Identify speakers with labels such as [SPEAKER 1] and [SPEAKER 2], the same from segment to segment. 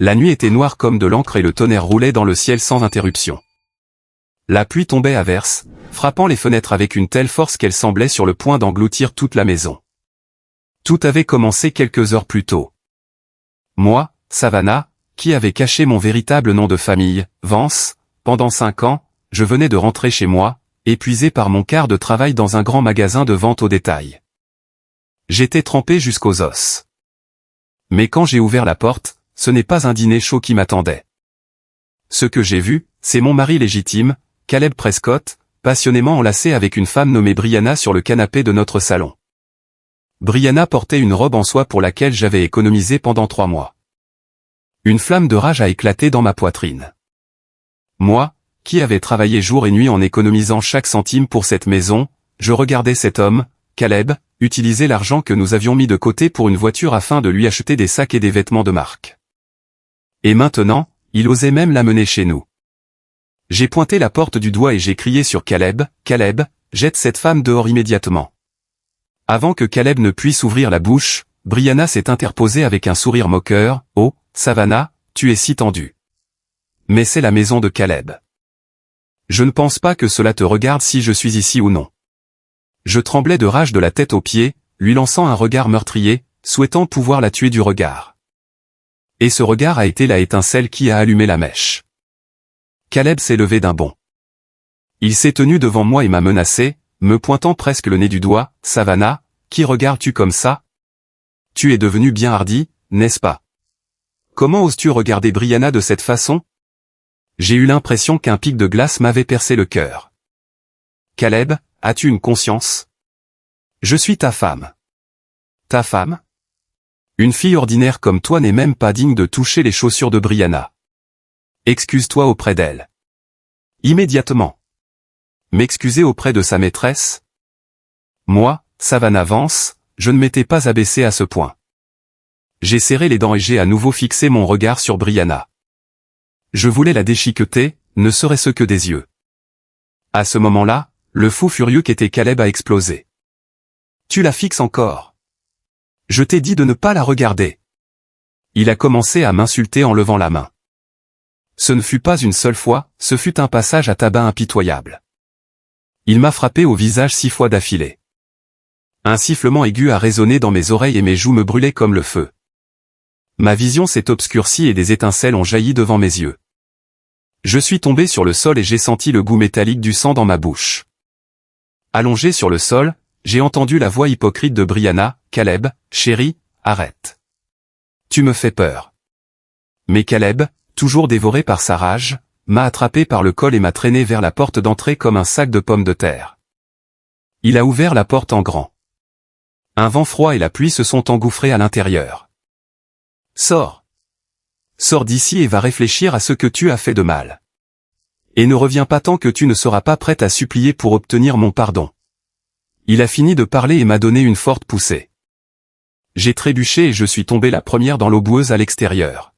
[SPEAKER 1] La nuit était noire comme de l'encre et le tonnerre roulait dans le ciel sans interruption. La pluie tombait à verse, frappant les fenêtres avec une telle force qu'elle semblait sur le point d'engloutir toute la maison. Tout avait commencé quelques heures plus tôt. Moi, Savannah, qui avait caché mon véritable nom de famille, Vance, pendant 5 ans, je venais de rentrer chez moi, épuisé par mon quart de travail dans un grand magasin de vente au détail. J'étais trempé jusqu'aux os. Mais quand j'ai ouvert la porte, ce n'est pas un dîner chaud qui m'attendait. Ce que j'ai vu, c'est mon mari légitime, Caleb Prescott, passionnément enlacé avec une femme nommée Brianna sur le canapé de notre salon. Brianna portait une robe en soie pour laquelle j'avais économisé pendant 3 mois. Une flamme de rage a éclaté dans ma poitrine. Moi, qui avais travaillé jour et nuit en économisant chaque centime pour cette maison, je regardais cet homme, Caleb, utiliser l'argent que nous avions mis de côté pour une voiture afin de lui acheter des sacs et des vêtements de marque. Et maintenant, il osait même l'amener chez nous. J'ai pointé la porte du doigt et j'ai crié sur Caleb, « Caleb, jette cette femme dehors immédiatement !» Avant que Caleb ne puisse ouvrir la bouche, Brianna s'est interposée avec un sourire moqueur, « Oh, Savannah, tu es si tendue. » Mais c'est la maison de Caleb. Je ne pense pas que cela te regarde si je suis ici ou non. Je tremblais de rage de la tête aux pieds, lui lançant un regard meurtrier, souhaitant pouvoir la tuer du regard. Et ce regard a été la étincelle qui a allumé la mèche. Caleb s'est levé d'un bond. Il s'est tenu devant moi et m'a menacé, me pointant presque le nez du doigt, « Savannah, qui regardes-tu comme ça? Tu es devenue bien hardie, n'est-ce pas? Comment oses-tu regarder Brianna de cette façon ?» J'ai eu l'impression qu'un pic de glace m'avait percé le cœur. « Caleb, as-tu une conscience? Je suis ta femme. » « Ta femme? Une fille ordinaire comme toi n'est même pas digne de toucher les chaussures de Brianna. Excuse-toi auprès d'elle. » Immédiatement. M'excuser auprès de sa maîtresse? Moi, Savannah Vance, je ne m'étais pas abaissé à ce point. J'ai serré les dents et j'ai à nouveau fixé mon regard sur Brianna. Je voulais la déchiqueter, ne serait-ce que des yeux. À ce moment-là, le fou furieux qu'était Caleb a explosé. « Tu la fixes encore. Je t'ai dit de ne pas la regarder. » Il a commencé à m'insulter en levant la main. Ce ne fut pas une seule fois, ce fut un passage à tabac impitoyable. Il m'a frappé au visage 6 fois d'affilée. Un sifflement aigu a résonné dans mes oreilles et mes joues me brûlaient comme le feu. Ma vision s'est obscurcie et des étincelles ont jailli devant mes yeux. Je suis tombé sur le sol et j'ai senti le goût métallique du sang dans ma bouche. Allongé sur le sol, j'ai entendu la voix hypocrite de Brianna, « Caleb, chéri, arrête. Tu me fais peur. » Mais Caleb, toujours dévoré par sa rage, m'a attrapé par le col et m'a traîné vers la porte d'entrée comme un sac de pommes de terre. Il a ouvert la porte en grand. Un vent froid et la pluie se sont engouffrés à l'intérieur. « Sors. Sors d'ici et va réfléchir à ce que tu as fait de mal. Et ne reviens pas tant que tu ne seras pas prête à supplier pour obtenir mon pardon. » Il a fini de parler et m'a donné une forte poussée. J'ai trébuché et je suis tombé la première dans l'eau boueuse à l'extérieur.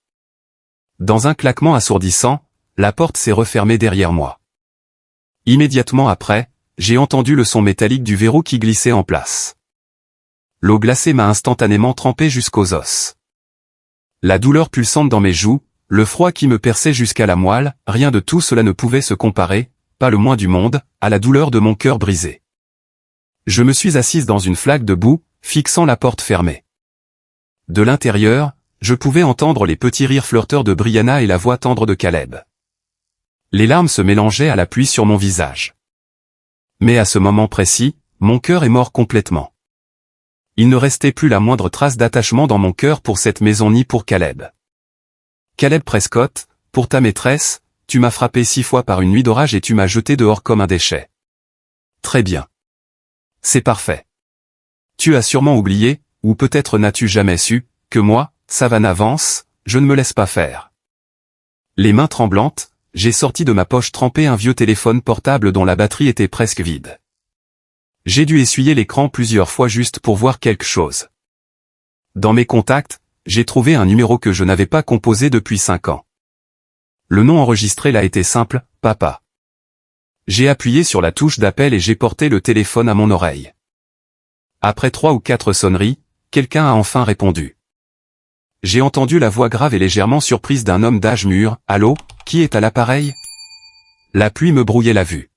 [SPEAKER 1] Dans un claquement assourdissant, la porte s'est refermée derrière moi. Immédiatement après, j'ai entendu le son métallique du verrou qui glissait en place. L'eau glacée m'a instantanément trempé jusqu'aux os. La douleur pulsante dans mes joues, le froid qui me perçait jusqu'à la moelle, rien de tout cela ne pouvait se comparer, pas le moins du monde, à la douleur de mon cœur brisé. Je me suis assise dans une flaque de boue, fixant la porte fermée. De l'intérieur, je pouvais entendre les petits rires flirteurs de Brianna et la voix tendre de Caleb. Les larmes se mélangeaient à la pluie sur mon visage. Mais à ce moment précis, mon cœur est mort complètement. Il ne restait plus la moindre trace d'attachement dans mon cœur pour cette maison ni pour Caleb. Caleb Prescott, pour ta maîtresse, tu m'as frappé 6 fois par une nuit d'orage et tu m'as jeté dehors comme un déchet. Très bien. C'est parfait. Tu as sûrement oublié, ou peut-être n'as-tu jamais su, que moi, Savannah Vance, je ne me laisse pas faire. Les mains tremblantes, j'ai sorti de ma poche trempée un vieux téléphone portable dont la batterie était presque vide. J'ai dû essuyer l'écran plusieurs fois juste pour voir quelque chose. Dans mes contacts, j'ai trouvé un numéro que je n'avais pas composé depuis 5 ans. Le nom enregistré l'a été simple, Papa. J'ai appuyé sur la touche d'appel et j'ai porté le téléphone à mon oreille. Après 3 ou 4 sonneries, quelqu'un a enfin répondu. j'ai entendu la voix grave et légèrement surprise d'un homme d'âge mûr. « Allô, qui est à l'appareil ?» La pluie me brouillait la vue.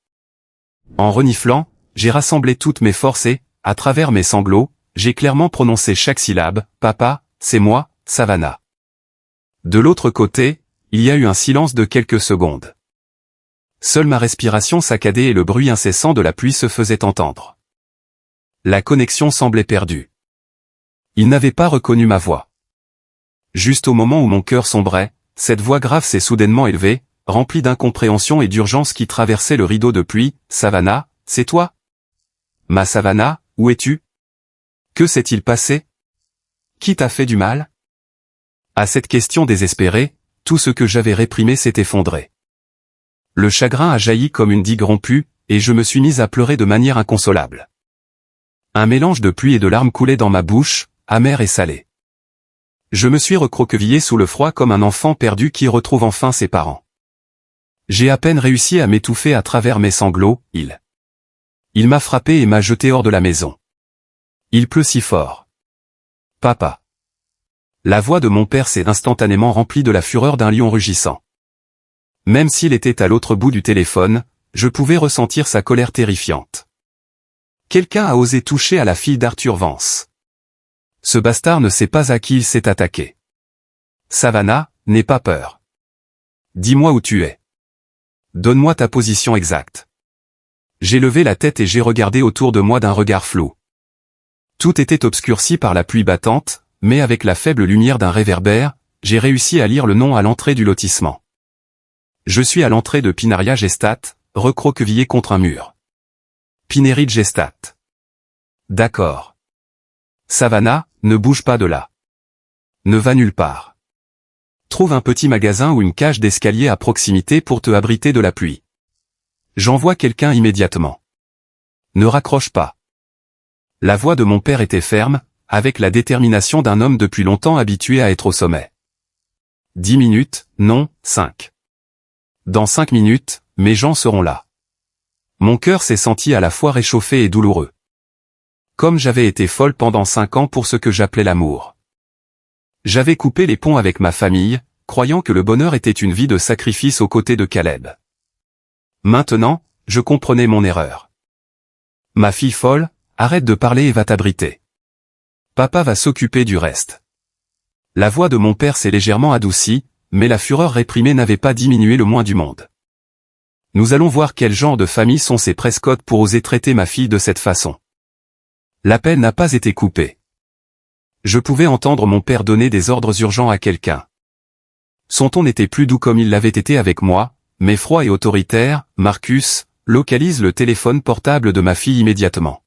[SPEAKER 1] En reniflant, j'ai rassemblé toutes mes forces et, à travers mes sanglots, j'ai clairement prononcé chaque syllabe. « Papa, c'est moi, Savannah. » De l'autre côté, il y a eu un silence de quelques secondes. Seule ma respiration saccadée et le bruit incessant de la pluie se faisaient entendre. La connexion semblait perdue. Il n'avait pas reconnu ma voix. Juste au moment où mon cœur sombrait, cette voix grave s'est soudainement élevée, remplie d'incompréhension et d'urgence qui traversait le rideau de pluie. « Savannah, c'est toi ? Ma Savannah, où es-tu ? Que s'est-il passé ? Qui t'a fait du mal ?» À cette question désespérée, tout ce que j'avais réprimé s'est effondré. Le chagrin a jailli comme une digue rompue, et je me suis mise à pleurer de manière inconsolable. Un mélange de pluie et de larmes coulait dans ma bouche, amère et salée. Je me suis recroquevillé sous le froid comme un enfant perdu qui retrouve enfin ses parents. J'ai à peine réussi à m'étouffer à travers mes sanglots. Il m'a frappé et m'a jeté hors de la maison. Il pleut si fort. Papa. La voix de mon père s'est instantanément remplie de la fureur d'un lion rugissant. Même s'il était à l'autre bout du téléphone, je pouvais ressentir sa colère terrifiante. Quelqu'un a osé toucher à la fille d'Arthur Vance. Ce bastard ne sait pas à qui il s'est attaqué. Savannah, n'aie pas peur. Dis-moi où tu es. Donne-moi ta position exacte. J'ai levé la tête et j'ai regardé autour de moi d'un regard flou. Tout était obscurci par la pluie battante, mais avec la faible lumière d'un réverbère, j'ai réussi à lire le nom à l'entrée du lotissement. Je suis à l'entrée de Pinaria Gestat, recroquevillé contre un mur. Pinerid Gestat. D'accord. Savannah, ne bouge pas de là. Ne va nulle part. Trouve un petit magasin ou une cage d'escalier à proximité pour te abriter de la pluie. J'envoie quelqu'un immédiatement. Ne raccroche pas. La voix de mon père était ferme, avec la détermination d'un homme depuis longtemps habitué à être au sommet. 10 minutes, non, 5. Dans 5 minutes, mes gens seront là. Mon cœur s'est senti à la fois réchauffé et douloureux. Comme j'avais été folle pendant 5 ans pour ce que j'appelais l'amour. J'avais coupé les ponts avec ma famille, croyant que le bonheur était une vie de sacrifice aux côtés de Caleb. Maintenant, je comprenais mon erreur. Ma fille folle, arrête de parler et va t'abriter. Papa va s'occuper du reste. La voix de mon père s'est légèrement adoucie, mais la fureur réprimée n'avait pas diminué le moins du monde. Nous allons voir quel genre de famille sont ces Prescott pour oser traiter ma fille de cette façon. L'appel n'a pas été coupé. Je pouvais entendre mon père donner des ordres urgents à quelqu'un. Son ton n'était plus doux comme il l'avait été avec moi, mais froid et autoritaire. Marcus, localise le téléphone portable de ma fille immédiatement.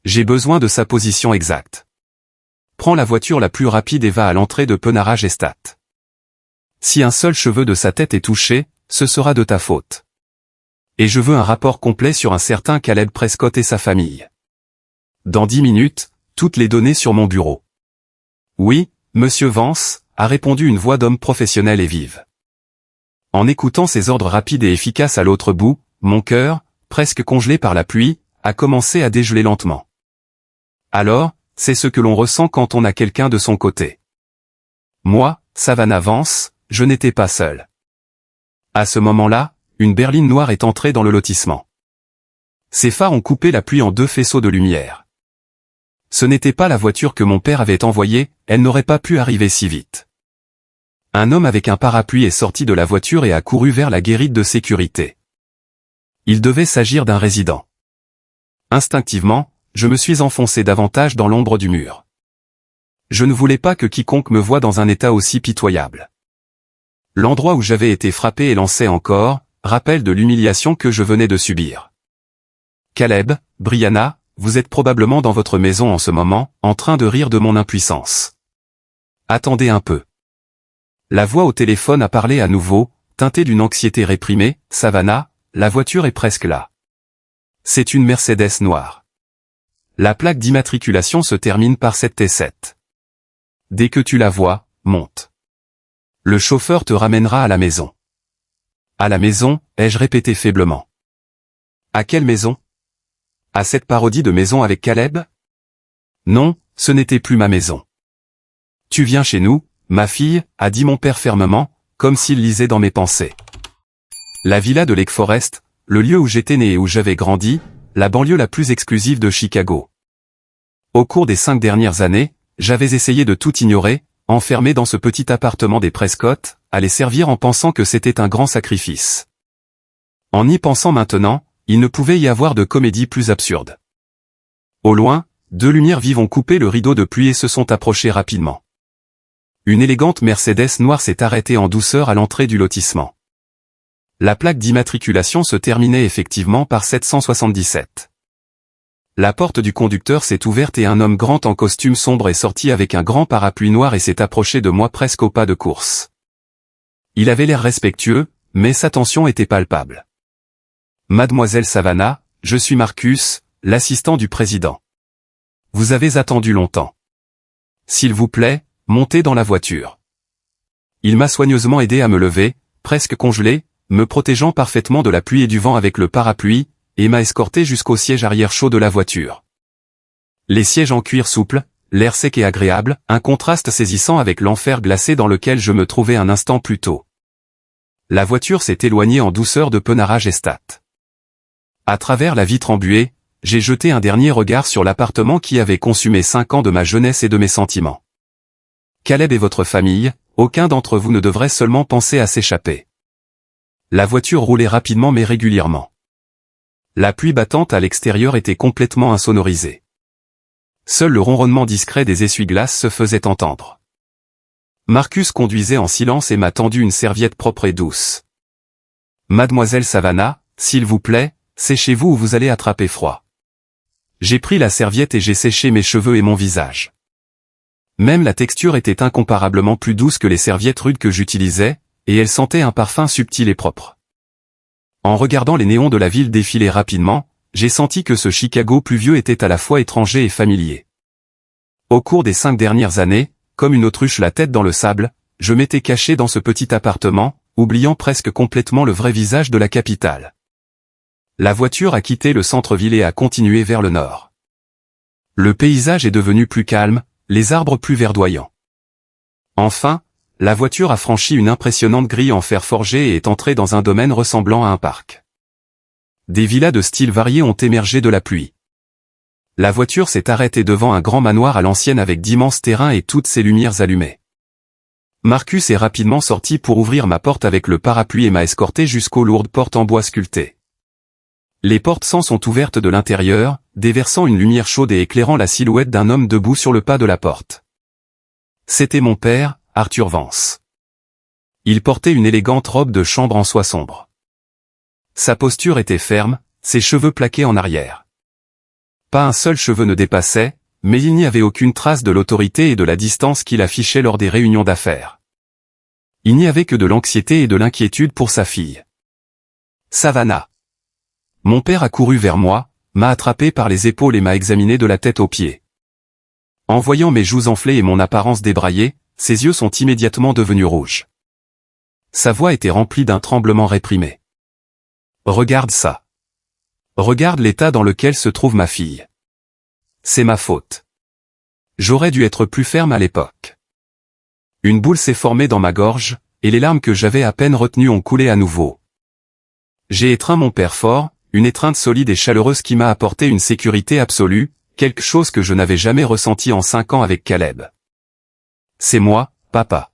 [SPEAKER 1] J'ai besoin de sa position exacte. Prends la voiture la plus rapide et va à l'entrée de Pinaria Gestat. Si un seul cheveu de sa tête est touché, ce sera de ta faute. Et je veux un rapport complet sur un certain Caleb Prescott et sa famille. Dans 10 minutes, toutes les données sur mon bureau. Oui, monsieur Vance, a répondu une voix d'homme professionnel et vive. En écoutant ces ordres rapides et efficaces à l'autre bout, mon cœur, presque congelé par la pluie, a commencé à dégeler lentement. Alors, c'est ce que l'on ressent quand on a quelqu'un de son côté. Moi, Savannah Vance, je n'étais pas seul. À ce moment-là, une berline noire est entrée dans le lotissement. Ses phares ont coupé la pluie en 2 faisceaux de lumière. Ce n'était pas la voiture que mon père avait envoyée, elle n'aurait pas pu arriver si vite. Un homme avec un parapluie est sorti de la voiture et a couru vers la guérite de sécurité. Il devait s'agir d'un résident. Instinctivement, je me suis enfoncé davantage dans l'ombre du mur. Je ne voulais pas que quiconque me voie dans un état aussi pitoyable. L'endroit où j'avais été frappé et lancé encore, rappel de l'humiliation que je venais de subir. Caleb, Brianna, vous êtes probablement dans votre maison en ce moment, en train de rire de mon impuissance. Attendez un peu. La voix au téléphone a parlé à nouveau, teintée d'une anxiété réprimée. Savannah, la voiture est presque là. C'est une Mercedes noire. La plaque d'immatriculation se termine par 7T7. Dès que tu la vois, monte. Le chauffeur te ramènera à la maison. À la maison, ai-je répété faiblement. À quelle maison? À cette parodie de maison avec Caleb? Non, ce n'était plus ma maison. Tu viens chez nous, ma fille, a dit mon père fermement, comme s'il lisait dans mes pensées. La villa de Lake Forest, le lieu où j'étais né et où j'avais grandi, la banlieue la plus exclusive de Chicago. Au cours des 5 dernières années, j'avais essayé de tout ignorer, enfermé dans ce petit appartement des Prescott, à les servir en pensant que c'était un grand sacrifice. En y pensant maintenant, il ne pouvait y avoir de comédie plus absurde. Au loin, 2 lumières vives ont coupé le rideau de pluie et se sont approchées rapidement. Une élégante Mercedes noire s'est arrêtée en douceur à l'entrée du lotissement. La plaque d'immatriculation se terminait effectivement par 777. La porte du conducteur s'est ouverte et un homme grand en costume sombre est sorti avec un grand parapluie noir et s'est approché de moi presque au pas de course. Il avait l'air respectueux, mais sa tension était palpable. « Mademoiselle Savannah, je suis Marcus, l'assistant du président. Vous avez attendu longtemps. S'il vous plaît, montez dans la voiture. » Il m'a soigneusement aidé à me lever, presque congelé, me protégeant parfaitement de la pluie et du vent avec le parapluie, et m'a escorté jusqu'au siège arrière chaud de la voiture. Les sièges en cuir souple, l'air sec et agréable, un contraste saisissant avec l'enfer glacé dans lequel je me trouvais un instant plus tôt. La voiture s'est éloignée en douceur de Penarage Estate. À travers la vitre embuée, j'ai jeté un dernier regard sur l'appartement qui avait consumé 5 ans de ma jeunesse et de mes sentiments. Caleb et votre famille, aucun d'entre vous ne devrait seulement penser à s'échapper. La voiture roulait rapidement mais régulièrement. La pluie battante à l'extérieur était complètement insonorisée. Seul le ronronnement discret des essuie-glaces se faisait entendre. Marcus conduisait en silence et m'a tendu une serviette propre et douce. « Mademoiselle Savannah, s'il vous plaît, séchez-vous ou vous allez attraper froid. » J'ai pris la serviette et j'ai séché mes cheveux et mon visage. Même la texture était incomparablement plus douce que les serviettes rudes que j'utilisais, et elle sentait un parfum subtil et propre. En regardant les néons de la ville défiler rapidement, j'ai senti que ce Chicago pluvieux était à la fois étranger et familier. Au cours des 5 dernières années, comme une autruche la tête dans le sable, je m'étais caché dans ce petit appartement, oubliant presque complètement le vrai visage de la capitale. La voiture a quitté le centre-ville et a continué vers le nord. Le paysage est devenu plus calme, les arbres plus verdoyants. Enfin, la voiture a franchi une impressionnante grille en fer forgé et est entrée dans un domaine ressemblant à un parc. Des villas de styles variés ont émergé de la pluie. La voiture s'est arrêtée devant un grand manoir à l'ancienne avec d'immenses terrains et toutes ses lumières allumées. Marcus est rapidement sorti pour ouvrir ma porte avec le parapluie et m'a escorté jusqu'aux lourdes portes en bois sculptées. Les portes sont ouvertes de l'intérieur, déversant une lumière chaude et éclairant la silhouette d'un homme debout sur le pas de la porte. C'était mon père, Arthur Vance. Il portait une élégante robe de chambre en soie sombre. Sa posture était ferme, ses cheveux plaqués en arrière. Pas un seul cheveu ne dépassait, mais il n'y avait aucune trace de l'autorité et de la distance qu'il affichait lors des réunions d'affaires. Il n'y avait que de l'anxiété et de l'inquiétude pour sa fille. Savannah. Mon père a couru vers moi, m'a attrapé par les épaules et m'a examiné de la tête aux pieds. En voyant mes joues enflées et mon apparence débraillée, ses yeux sont immédiatement devenus rouges. Sa voix était remplie d'un tremblement réprimé. « Regarde ça. Regarde l'état dans lequel se trouve ma fille. C'est ma faute. J'aurais dû être plus ferme à l'époque. » Une boule s'est formée dans ma gorge, et les larmes que j'avais à peine retenues ont coulé à nouveau. J'ai étreint mon père fort, une étreinte solide et chaleureuse qui m'a apporté une sécurité absolue, quelque chose que je n'avais jamais ressenti en 5 ans avec Caleb. C'est moi, papa.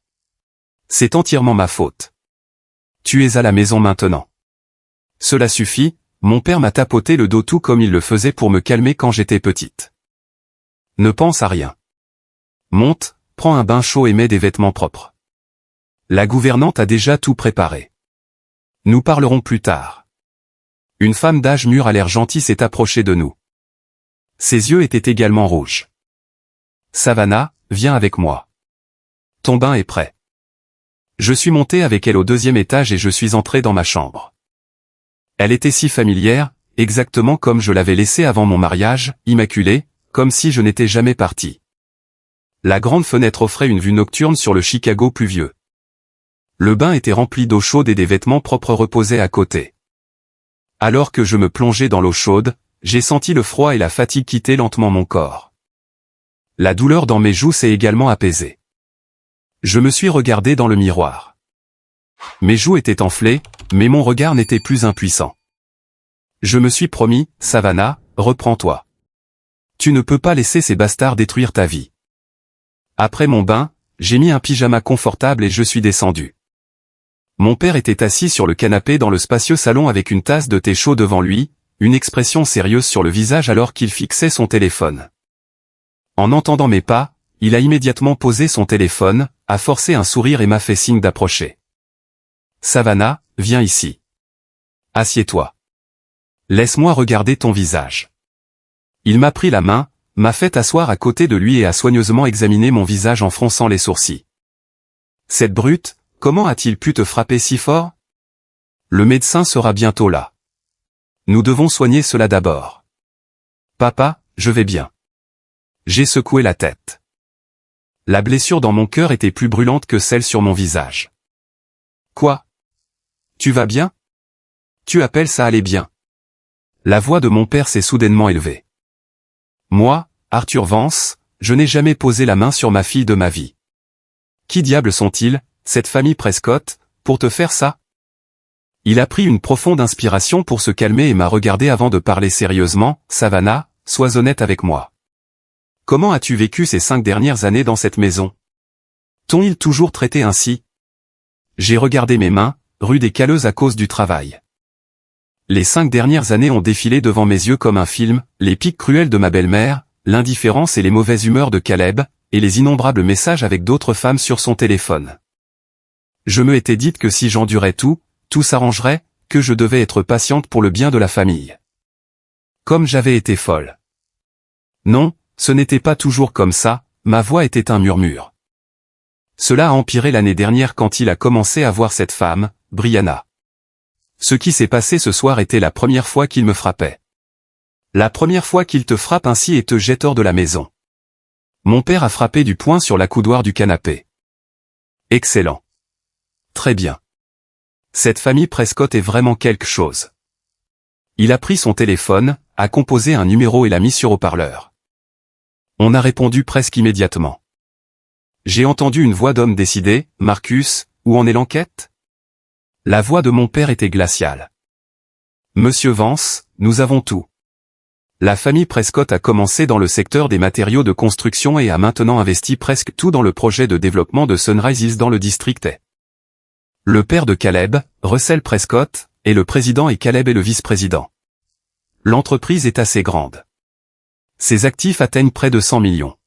[SPEAKER 1] C'est entièrement ma faute. Tu es à la maison maintenant. Cela suffit, mon père m'a tapoté le dos tout comme il le faisait pour me calmer quand j'étais petite. Ne pense à rien. Monte, prends un bain chaud et mets des vêtements propres. La gouvernante a déjà tout préparé. Nous parlerons plus tard. Une femme d'âge mûr à l'air gentil s'est approchée de nous. Ses yeux étaient également rouges. Savannah, viens avec moi. Ton bain est prêt. Je suis monté avec elle au 2e étage et je suis entré dans ma chambre. Elle était si familière, exactement comme je l'avais laissée avant mon mariage, immaculée, comme si je n'étais jamais parti. La grande fenêtre offrait une vue nocturne sur le Chicago pluvieux. Le bain était rempli d'eau chaude et des vêtements propres reposaient à côté. Alors que je me plongeais dans l'eau chaude, j'ai senti le froid et la fatigue quitter lentement mon corps. La douleur dans mes joues s'est également apaisée. Je me suis regardé dans le miroir. Mes joues étaient enflées, mais mon regard n'était plus impuissant. Je me suis promis, Savannah, reprends-toi. Tu ne peux pas laisser ces bastards détruire ta vie. Après mon bain, j'ai mis un pyjama confortable et je suis descendu. Mon père était assis sur le canapé dans le spacieux salon avec une tasse de thé chaud devant lui, une expression sérieuse sur le visage alors qu'il fixait son téléphone. En entendant mes pas, il a immédiatement posé son téléphone, a forcé un sourire et m'a fait signe d'approcher. Savannah, viens ici. Assieds-toi. Laisse-moi regarder ton visage. Il m'a pris la main, m'a fait asseoir à côté de lui et a soigneusement examiné mon visage en fronçant les sourcils. Cette brute, comment a-t-il pu te frapper si fort? Le médecin sera bientôt là. Nous devons soigner cela d'abord. Papa, je vais bien. J'ai secoué la tête. La blessure dans mon cœur était plus brûlante que celle sur mon visage. Quoi? Tu vas bien? Tu appelles ça aller bien? La voix de mon père s'est soudainement élevée. Moi, Arthur Vance, je n'ai jamais posé la main sur ma fille de ma vie. Qui diable sont-ils, cette famille Prescott, pour te faire ça? Il a pris une profonde inspiration pour se calmer et m'a regardé avant de parler sérieusement. Savannah, sois honnête avec moi. Comment as-tu vécu ces 5 dernières années dans cette maison? T'ont-ils toujours traité ainsi? J'ai regardé mes mains, rudes et calleuses à cause du travail. Les 5 dernières années ont défilé devant mes yeux comme un film, les pics cruels de ma belle-mère, l'indifférence et les mauvaises humeurs de Caleb, et les innombrables messages avec d'autres femmes sur son téléphone. Je me étais dit que si j'endurais tout s'arrangerait, que je devais être patiente pour le bien de la famille. Comme j'avais été folle. Non, ce n'était pas toujours comme ça, ma voix était un murmure. Cela a empiré l'année dernière quand il a commencé à voir cette femme, Brianna. Ce qui s'est passé ce soir était la première fois qu'il me frappait. La première fois qu'il te frappe ainsi et te jette hors de la maison. Mon père a frappé du poing sur l'accoudoir du canapé. Excellent. Très bien. Cette famille Prescott est vraiment quelque chose. Il a pris son téléphone, a composé un numéro et l'a mis sur haut-parleur. On a répondu presque immédiatement. J'ai entendu une voix d'homme décidé. Marcus, où en est l'enquête? La voix de mon père était glaciale. Monsieur Vance, nous avons tout. La famille Prescott a commencé dans le secteur des matériaux de construction et a maintenant investi presque tout dans le projet de développement de Sunrise Hills dans le district est. Le père de Caleb, Russell Prescott, est le président et Caleb est le vice-président. L'entreprise est assez grande. Ses actifs atteignent près de 100 millions.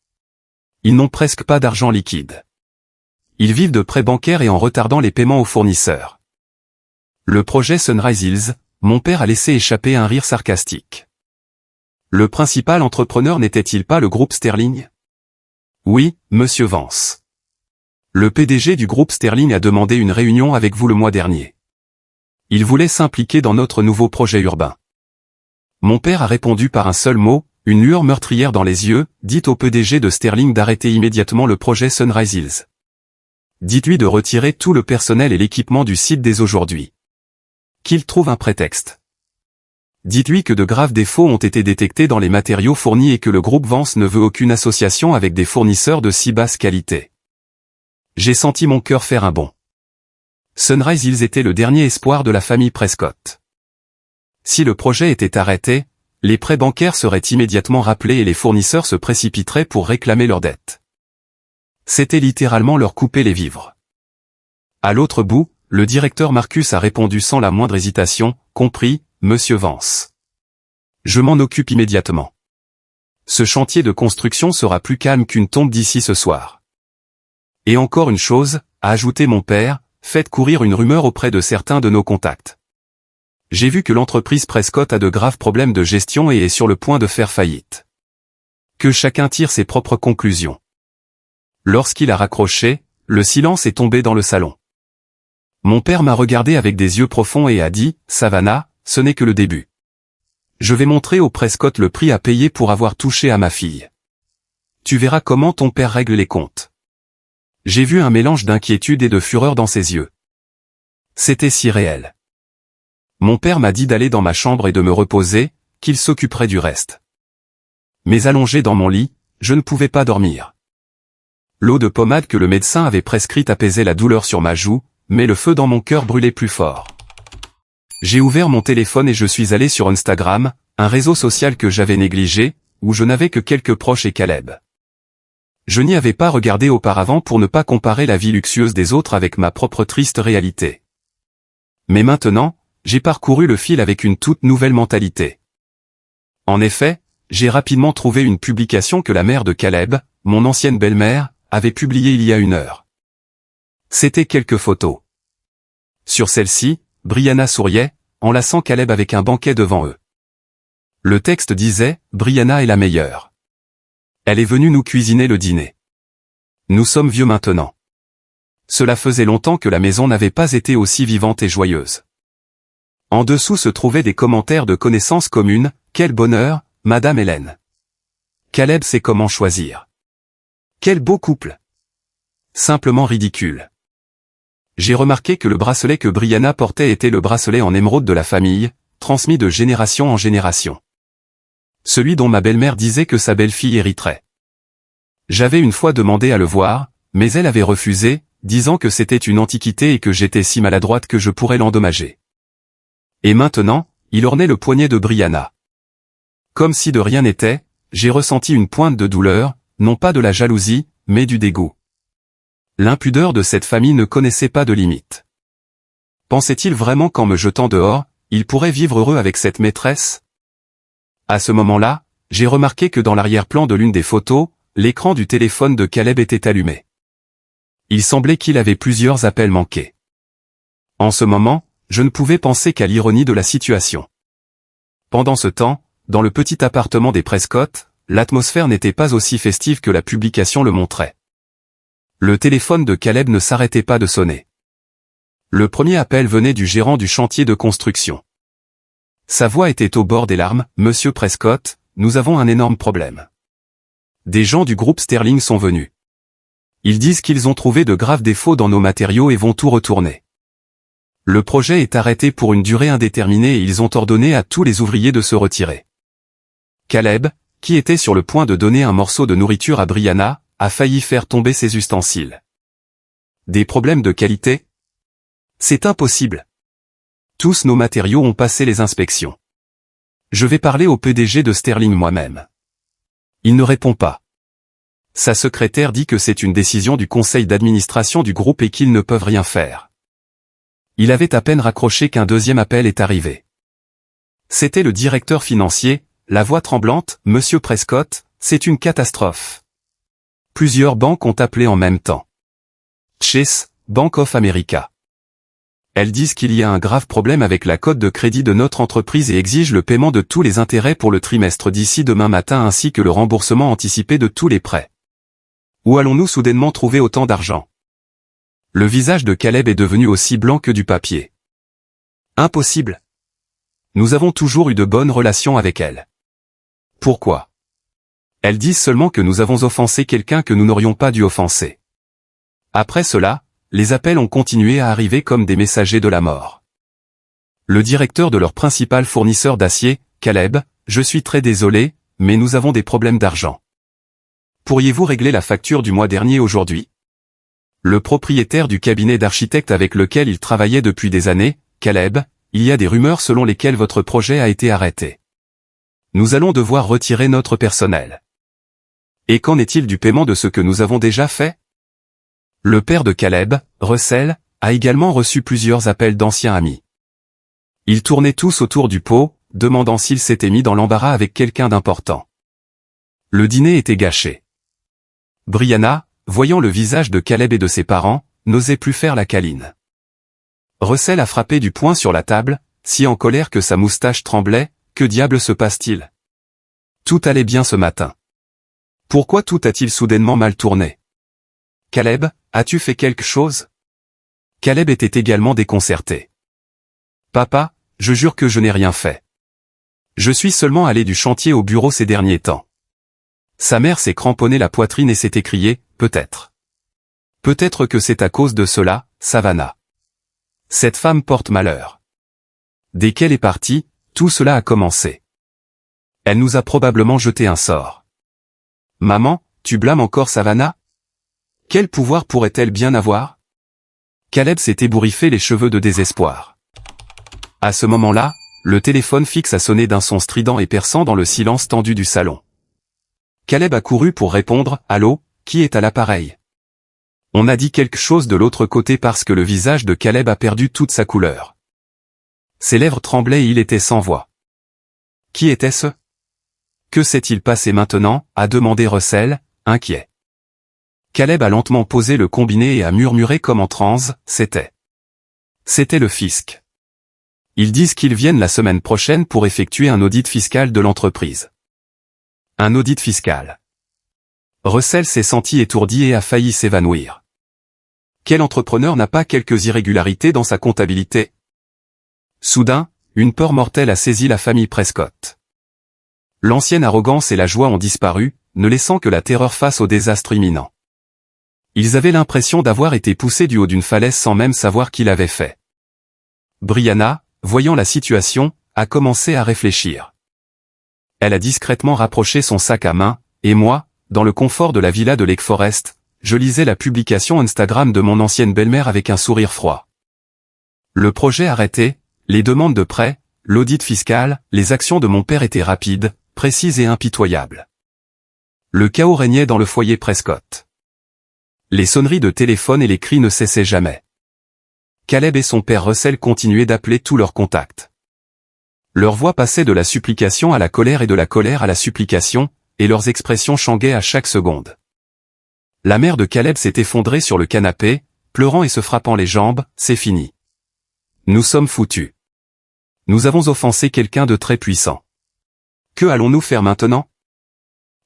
[SPEAKER 1] Ils n'ont presque pas d'argent liquide. Ils vivent de prêts bancaires et en retardant les paiements aux fournisseurs. Le projet Sunrise Hills, mon père a laissé échapper un rire sarcastique. Le principal entrepreneur n'était-il pas le groupe Sterling? Oui, monsieur Vance. Le PDG du groupe Sterling a demandé une réunion avec vous le mois dernier. Il voulait s'impliquer dans notre nouveau projet urbain. Mon père a répondu par un seul mot, une lueur meurtrière dans les yeux. Dites au PDG de Sterling d'arrêter immédiatement le projet Sunrise Hills. Dites-lui de retirer tout le personnel et l'équipement du site dès aujourd'hui. Qu'il trouve un prétexte. Dites-lui que de graves défauts ont été détectés dans les matériaux fournis et que le groupe Vance ne veut aucune association avec des fournisseurs de si basse qualité. J'ai senti mon cœur faire un bond. Sunrise Hills était le dernier espoir de la famille Prescott. Si le projet était arrêté, les prêts bancaires seraient immédiatement rappelés et les fournisseurs se précipiteraient pour réclamer leurs dettes. C'était littéralement leur couper les vivres. À l'autre bout, le directeur Marcus a répondu sans la moindre hésitation, compris, monsieur Vance. Je m'en occupe immédiatement. Ce chantier de construction sera plus calme qu'une tombe d'ici ce soir. Et encore une chose, a ajouté mon père, faites courir une rumeur auprès de certains de nos contacts. J'ai vu que l'entreprise Prescott a de graves problèmes de gestion et est sur le point de faire faillite. Que chacun tire ses propres conclusions. Lorsqu'il a raccroché, le silence est tombé dans le salon. Mon père m'a regardé avec des yeux profonds et a dit, Savannah, ce n'est que le début. Je vais montrer au Prescott le prix à payer pour avoir touché à ma fille. Tu verras comment ton père règle les comptes. J'ai vu un mélange d'inquiétude et de fureur dans ses yeux. C'était si réel. Mon père m'a dit d'aller dans ma chambre et de me reposer, qu'il s'occuperait du reste. Mais allongé dans mon lit, je ne pouvais pas dormir. l'eau de pommade que le médecin avait prescrite apaisait la douleur sur ma joue, mais le feu dans mon cœur brûlait plus fort. J'ai ouvert mon téléphone et je suis allé sur Instagram, un réseau social que j'avais négligé, où je n'avais que quelques proches et Caleb. Je n'y avais pas regardé auparavant pour ne pas comparer la vie luxueuse des autres avec ma propre triste réalité. Mais maintenant, j'ai parcouru le fil avec une toute nouvelle mentalité. En effet, j'ai rapidement trouvé une publication que la mère de Caleb, mon ancienne belle-mère, avait publiée il y a 1 heure. C'était quelques photos. Sur celle-ci, Brianna souriait, enlaçant Caleb avec un banquet devant eux. Le texte disait « Brianna est la meilleure. Elle est venue nous cuisiner le dîner. Nous sommes vieux maintenant. » Cela faisait longtemps que la maison n'avait pas été aussi vivante et joyeuse. En dessous se trouvaient des commentaires de connaissances communes. « Quel bonheur, Madame Hélène. Caleb sait comment choisir. Quel beau couple. Simplement ridicule. » J'ai remarqué que le bracelet que Brianna portait était le bracelet en émeraude de la famille, transmis de génération en génération. Celui dont ma belle-mère disait que sa belle-fille hériterait. J'avais une fois demandé à le voir, mais elle avait refusé, disant que c'était une antiquité et que j'étais si maladroite que je pourrais l'endommager. Et maintenant, il ornait le poignet de Brianna. Comme si de rien n'était, j'ai ressenti une pointe de douleur, non pas de la jalousie, mais du dégoût. L'impudeur de cette famille ne connaissait pas de limite. Pensait-il vraiment qu'en me jetant dehors, il pourrait vivre heureux avec cette maîtresse? À ce moment-là, j'ai remarqué que dans l'arrière-plan de l'une des photos, l'écran du téléphone de Caleb était allumé. Il semblait qu'il avait plusieurs appels manqués. En ce moment, je ne pouvais penser qu'à l'ironie de la situation. Pendant ce temps, dans le petit appartement des Prescott, l'atmosphère n'était pas aussi festive que la publication le montrait. Le téléphone de Caleb ne s'arrêtait pas de sonner. Le premier appel venait du gérant du chantier de construction. Sa voix était au bord des larmes. « Monsieur Prescott, nous avons un énorme problème. Des gens du groupe Sterling sont venus. Ils disent qu'ils ont trouvé de graves défauts dans nos matériaux et vont tout retourner. Le projet est arrêté pour une durée indéterminée et ils ont ordonné à tous les ouvriers de se retirer. » Caleb, qui était sur le point de donner un morceau de nourriture à Brianna, a failli faire tomber ses ustensiles. Des problèmes de qualité? C'est impossible. Tous nos matériaux ont passé les inspections. Je vais parler au PDG de Sterling moi-même. Il ne répond pas. Sa secrétaire dit que c'est une décision du conseil d'administration du groupe et qu'ils ne peuvent rien faire. Il avait à peine raccroché qu'un deuxième appel est arrivé. C'était le directeur financier, la voix tremblante. « Monsieur Prescott, c'est une catastrophe. Plusieurs banques ont appelé en même temps. Chase, Bank of America. Elles disent qu'il y a un grave problème avec la cote de crédit de notre entreprise et exigent le paiement de tous les intérêts pour le trimestre d'ici demain matin ainsi que le remboursement anticipé de tous les prêts. Où allons-nous soudainement trouver autant d'argent? » Le visage de Caleb est devenu aussi blanc que du papier. Impossible. Nous avons toujours eu de bonnes relations avec elles. Pourquoi? Elles disent seulement que nous avons offensé quelqu'un que nous n'aurions pas dû offenser. Après cela, les appels ont continué à arriver comme des messagers de la mort. Le directeur de leur principal fournisseur d'acier, Caleb, « Je suis très désolé, mais nous avons des problèmes d'argent. Pourriez-vous régler la facture du mois dernier aujourd'hui? » Le propriétaire du cabinet d'architecte avec lequel il travaillait depuis des années, Caleb, « Il y a des rumeurs selon lesquelles votre projet a été arrêté. Nous allons devoir retirer notre personnel. Et qu'en est-il du paiement de ce que nous avons déjà fait? » Le père de Caleb, Russell, a également reçu plusieurs appels d'anciens amis. Ils tournaient tous autour du pot, demandant s'il s'était mis dans l'embarras avec quelqu'un d'important. Le dîner était gâché. Brianna, voyant le visage de Caleb et de ses parents, n'osait plus faire la câline. Russell a frappé du poing sur la table, si en colère que sa moustache tremblait. Que diable se passe-t-il? Tout allait bien ce matin. Pourquoi tout a-t-il soudainement mal tourné? Caleb, as-tu fait quelque chose? Caleb était également déconcerté. Papa, je jure que je n'ai rien fait. Je suis seulement allé du chantier au bureau ces derniers temps. Sa mère s'est cramponnée la poitrine et s'est écriée, peut-être. Peut-être que c'est à cause de cela, Savannah. Cette femme porte malheur. Dès qu'elle est partie, tout cela a commencé. Elle nous a probablement jeté un sort. Maman, tu blâmes encore Savannah? Quel pouvoir pourrait-elle bien avoir? Caleb s'est ébouriffé les cheveux de désespoir. À ce moment-là, le téléphone fixe a sonné d'un son strident et perçant dans le silence tendu du salon. Caleb a couru pour répondre « Allô, qui est à l'appareil ?» On a dit quelque chose de l'autre côté parce que le visage de Caleb a perdu toute sa couleur. Ses lèvres tremblaient et il était sans voix. Qui était-ce? Que s'est-il passé maintenant? A demandé Russell, inquiet. Caleb a lentement posé le combiné et a murmuré comme en transe, c'était le fisc. Ils disent qu'ils viennent la semaine prochaine pour effectuer un audit fiscal de l'entreprise. Un audit fiscal. Russell s'est senti étourdi et a failli s'évanouir. Quel entrepreneur n'a pas quelques irrégularités dans sa comptabilité? Soudain, une peur mortelle a saisi la famille Prescott. L'ancienne arrogance et la joie ont disparu, ne laissant que la terreur face au désastre imminent. Ils avaient l'impression d'avoir été poussés du haut d'une falaise sans même savoir qui l'avait fait. Brianna, voyant la situation, a commencé à réfléchir. Elle a discrètement rapproché son sac à main, et moi, dans le confort de la villa de Lake Forest, je lisais la publication Instagram de mon ancienne belle-mère avec un sourire froid. Le projet arrêté, les demandes de prêt, l'audit fiscal, les actions de mon père étaient rapides, précises et impitoyables. Le chaos régnait dans le foyer Prescott. Les sonneries de téléphone et les cris ne cessaient jamais. Caleb et son père Russell continuaient d'appeler tous leurs contacts. Leur voix passait de la supplication à la colère et de la colère à la supplication, et leurs expressions changeaient à chaque seconde. La mère de Caleb s'est effondrée sur le canapé, pleurant et se frappant les jambes, c'est fini. Nous sommes foutus. Nous avons offensé quelqu'un de très puissant. Que allons-nous faire maintenant?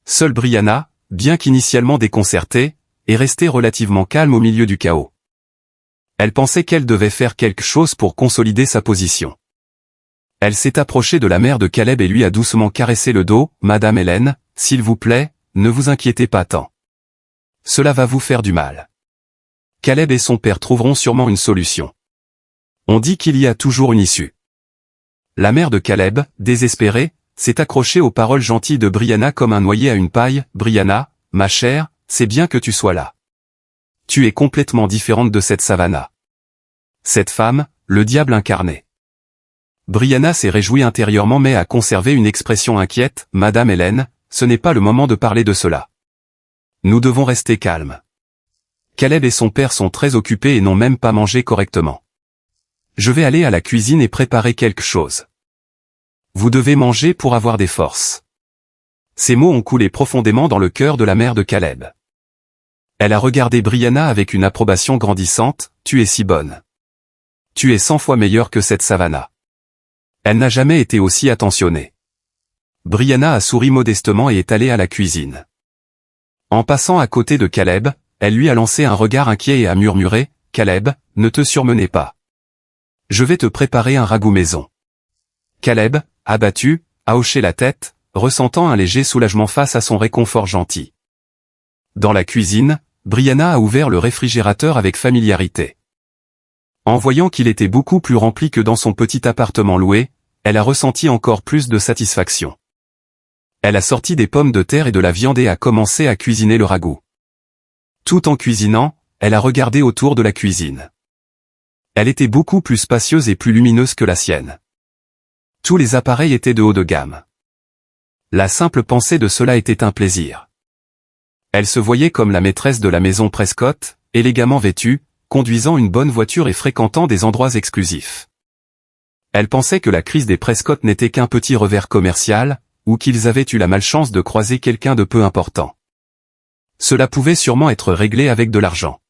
[SPEAKER 1] Seule Brianna, bien qu'initialement déconcertée, est restée relativement calme au milieu du chaos. Elle pensait qu'elle devait faire quelque chose pour consolider sa position. Elle s'est approchée de la mère de Caleb et lui a doucement caressé le dos. « Madame Hélène, s'il vous plaît, ne vous inquiétez pas tant. Cela va vous faire du mal. Caleb et son père trouveront sûrement une solution. On dit qu'il y a toujours une issue. » La mère de Caleb, désespérée, s'est accrochée aux paroles gentilles de Brianna comme un noyé à une paille. « Brianna, ma chère, c'est bien que tu sois là. Tu es complètement différente de cette Savannah. Cette femme, le diable incarné. » Brianna s'est réjouie intérieurement mais a conservé une expression inquiète. « Madame Hélène, ce n'est pas le moment de parler de cela. Nous devons rester calmes. Caleb et son père sont très occupés et n'ont même pas mangé correctement. Je vais aller à la cuisine et préparer quelque chose. Vous devez manger pour avoir des forces. » Ces mots ont coulé profondément dans le cœur de la mère de Caleb. Elle a regardé Brianna avec une approbation grandissante. « Tu es si bonne. Tu es 100 fois meilleure que cette Savannah. » Elle n'a jamais été aussi attentionnée. Brianna a souri modestement et est allée à la cuisine. En passant à côté de Caleb, elle lui a lancé un regard inquiet et a murmuré « Caleb, ne te surmenez pas. Je vais te préparer un ragoût maison. » Caleb, abattu, a hoché la tête, ressentant un léger soulagement face à son réconfort gentil. Dans la cuisine, Brianna a ouvert le réfrigérateur avec familiarité. En voyant qu'il était beaucoup plus rempli que dans son petit appartement loué, elle a ressenti encore plus de satisfaction. Elle a sorti des pommes de terre et de la viande et a commencé à cuisiner le ragoût. Tout en cuisinant, elle a regardé autour de la cuisine. Elle était beaucoup plus spacieuse et plus lumineuse que la sienne. Tous les appareils étaient de haut de gamme. La simple pensée de cela était un plaisir. Elle se voyait comme la maîtresse de la maison Prescott, élégamment vêtue, conduisant une bonne voiture et fréquentant des endroits exclusifs. Elle pensait que la crise des Prescott n'était qu'un petit revers commercial, ou qu'ils avaient eu la malchance de croiser quelqu'un de peu important. Cela pouvait sûrement être réglé avec de l'argent.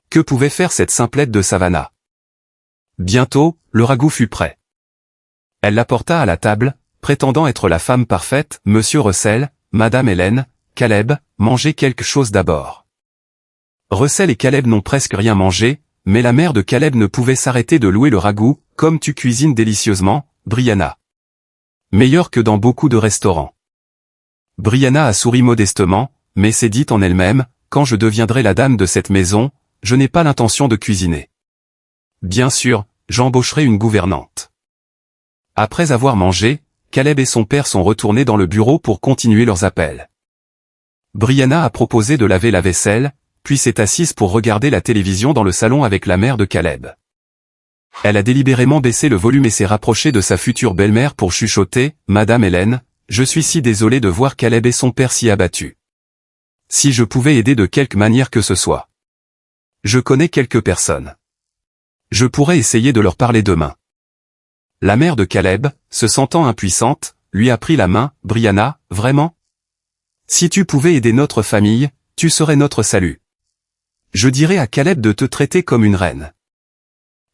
[SPEAKER 1] Que pouvait faire cette simplette de Savannah? Bientôt, le ragoût fut prêt. Elle l'apporta à la table, prétendant être la femme parfaite. « Monsieur Russell, Madame Hélène, Caleb, mangez quelque chose d'abord. » Russell et Caleb n'ont presque rien mangé, mais la mère de Caleb ne pouvait s'arrêter de louer le ragoût. « Comme tu cuisines délicieusement, Brianna. Meilleur que dans beaucoup de restaurants. » Brianna a souri modestement, mais s'est dit en elle-même, « Quand je deviendrai la dame de cette maison, je n'ai pas l'intention de cuisiner. Bien sûr, j'embaucherai une gouvernante. » Après avoir mangé, Caleb et son père sont retournés dans le bureau pour continuer leurs appels. Brianna a proposé de laver la vaisselle, puis s'est assise pour regarder la télévision dans le salon avec la mère de Caleb. Elle a délibérément baissé le volume et s'est rapprochée de sa future belle-mère pour chuchoter « Madame Hélène, je suis si désolée de voir Caleb et son père si abattus. Si je pouvais aider de quelque manière que ce soit. Je connais quelques personnes. Je pourrais essayer de leur parler demain. » La mère de Caleb, se sentant impuissante, lui a pris la main. « Brianna, vraiment? Si tu pouvais aider notre famille, tu serais notre salut. Je dirais à Caleb de te traiter comme une reine. »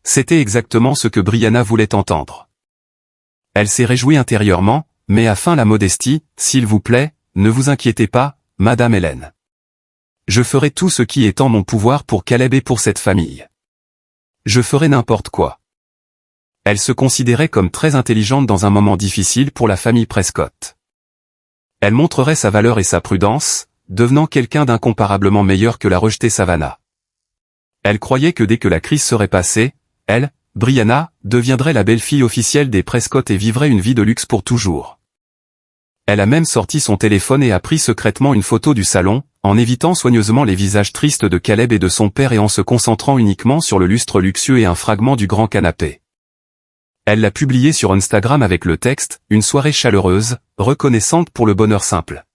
[SPEAKER 1] C'était exactement ce que Brianna voulait entendre. Elle s'est réjouie intérieurement, mais a feint la modestie. « S'il vous plaît, ne vous inquiétez pas, Madame Hélène. Je ferai tout ce qui est en mon pouvoir pour Caleb et pour cette famille. Je ferai n'importe quoi. » Elle se considérait comme très intelligente dans un moment difficile pour la famille Prescott. Elle montrerait sa valeur et sa prudence, devenant quelqu'un d'incomparablement meilleur que la rejetée Savannah. Elle croyait que dès que la crise serait passée, elle, Brianna, deviendrait la belle-fille officielle des Prescott et vivrait une vie de luxe pour toujours. Elle a même sorti son téléphone et a pris secrètement une photo du salon, en évitant soigneusement les visages tristes de Caleb et de son père et en se concentrant uniquement sur le lustre luxueux et un fragment du grand canapé. Elle l'a publié sur Instagram avec le texte « Une soirée chaleureuse, reconnaissante pour le bonheur simple ».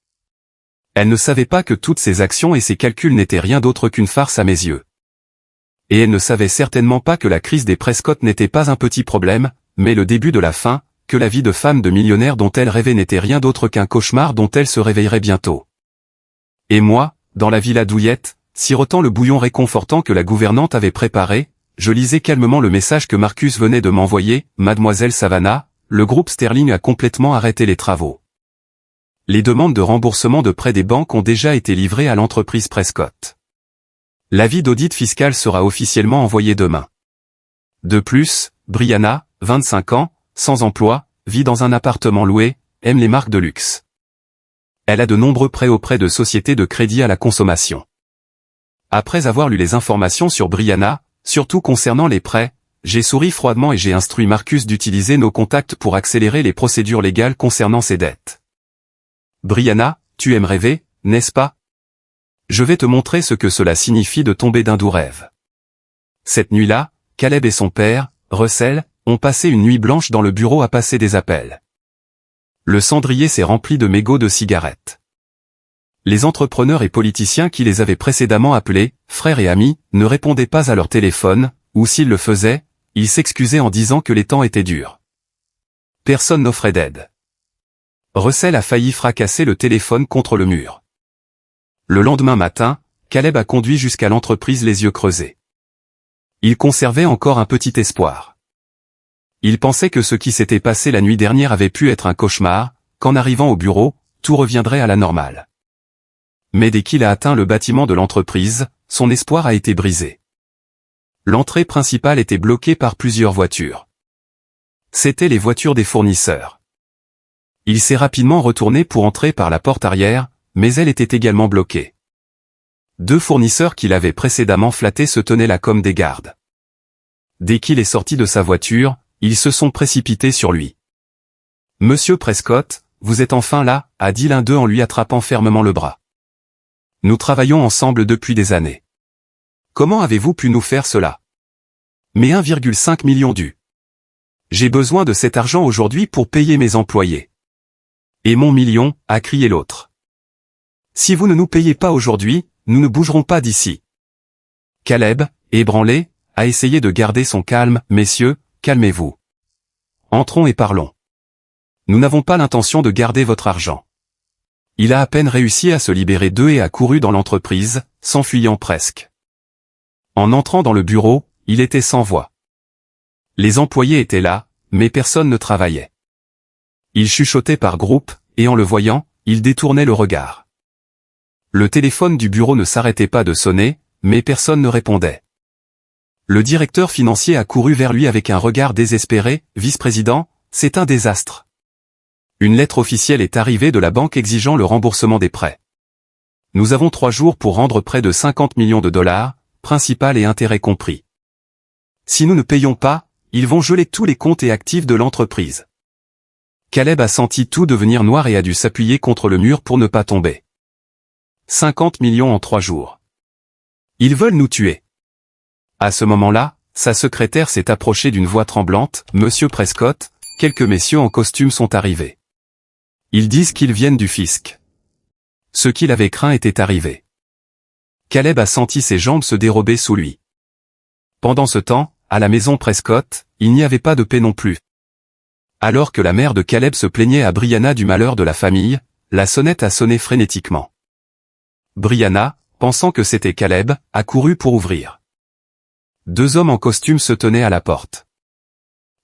[SPEAKER 1] Elle ne savait pas que toutes ses actions et ses calculs n'étaient rien d'autre qu'une farce à mes yeux. Et elle ne savait certainement pas que la crise des Prescott n'était pas un petit problème, mais le début de la fin, que la vie de femme de millionnaire dont elle rêvait n'était rien d'autre qu'un cauchemar dont elle se réveillerait bientôt. Et moi, dans la villa Douillette, sirotant le bouillon réconfortant que la gouvernante avait préparé, je lisais calmement le message que Marcus venait de m'envoyer. « Mademoiselle Savannah, le groupe Sterling a complètement arrêté les travaux. Les demandes de remboursement de prêts des banques ont déjà été livrées à l'entreprise Prescott. L'avis d'audit fiscal sera officiellement envoyé demain. De plus, Brianna, 25 ans, sans emploi, vit dans un appartement loué, aime les marques de luxe. Elle a de nombreux prêts auprès de sociétés de crédit à la consommation. » Après avoir lu les informations sur Brianna, surtout concernant les prêts, j'ai souri froidement et j'ai instruit Marcus d'utiliser nos contacts pour accélérer les procédures légales concernant ses dettes. « Brianna, tu aimes rêver, n'est-ce pas? Je vais te montrer ce que cela signifie de tomber d'un doux rêve. » Cette nuit-là, Caleb et son père, Russell, ont passé une nuit blanche dans le bureau à passer des appels. Le cendrier s'est rempli de mégots de cigarettes. Les entrepreneurs et politiciens qui les avaient précédemment appelés, frères et amis, ne répondaient pas à leur téléphone, ou s'ils le faisaient, ils s'excusaient en disant que les temps étaient durs. Personne n'offrait d'aide. Russell a failli fracasser le téléphone contre le mur. Le lendemain matin, Caleb a conduit jusqu'à l'entreprise les yeux creusés. Il conservait encore un petit espoir. Il pensait que ce qui s'était passé la nuit dernière avait pu être un cauchemar, qu'en arrivant au bureau, tout reviendrait à la normale. Mais dès qu'il a atteint le bâtiment de l'entreprise, son espoir a été brisé. L'entrée principale était bloquée par plusieurs voitures. C'étaient les voitures des fournisseurs. Il s'est rapidement retourné pour entrer par la porte arrière, mais elle était également bloquée. 2 fournisseurs qu'il avait précédemment flattés se tenaient là comme des gardes. Dès qu'il est sorti de sa voiture, ils se sont précipités sur lui. « Monsieur Prescott, vous êtes enfin là » a dit l'un d'eux en lui attrapant fermement le bras. « Nous travaillons ensemble depuis des années. Comment avez-vous pu nous faire cela? Mais 1,5 million dû. J'ai besoin de cet argent aujourd'hui pour payer mes employés. » Et mon million, a crié l'autre. Si vous ne nous payez pas aujourd'hui, nous ne bougerons pas d'ici. Caleb, ébranlé, a essayé de garder son calme. Messieurs, calmez-vous. Entrons et parlons. Nous n'avons pas l'intention de garder votre argent. Il a à peine réussi à se libérer d'eux et a couru dans l'entreprise, s'enfuyant presque. En entrant dans le bureau, il était sans voix. Les employés étaient là, mais personne ne travaillait. Il chuchotait par groupe, et en le voyant, il détournait le regard. Le téléphone du bureau ne s'arrêtait pas de sonner, mais personne ne répondait. Le directeur financier a couru vers lui avec un regard désespéré. « Vice-président, c'est un désastre. Une lettre officielle est arrivée de la banque exigeant le remboursement des prêts. Nous avons 3 jours pour rendre près de 50 millions de dollars, principal et intérêt compris. Si nous ne payons pas, ils vont geler tous les comptes et actifs de l'entreprise. » Caleb a senti tout devenir noir et a dû s'appuyer contre le mur pour ne pas tomber. 50 millions en 3 jours. Ils veulent nous tuer. À ce moment-là, sa secrétaire s'est approchée d'une voix tremblante. Monsieur Prescott, quelques messieurs en costume sont arrivés. Ils disent qu'ils viennent du fisc. Ce qu'il avait craint était arrivé. Caleb a senti ses jambes se dérober sous lui. Pendant ce temps, à la maison Prescott, il n'y avait pas de paix non plus. Alors que la mère de Caleb se plaignait à Brianna du malheur de la famille, la sonnette a sonné frénétiquement. Brianna, pensant que c'était Caleb, a couru pour ouvrir. Deux hommes en costume se tenaient à la porte.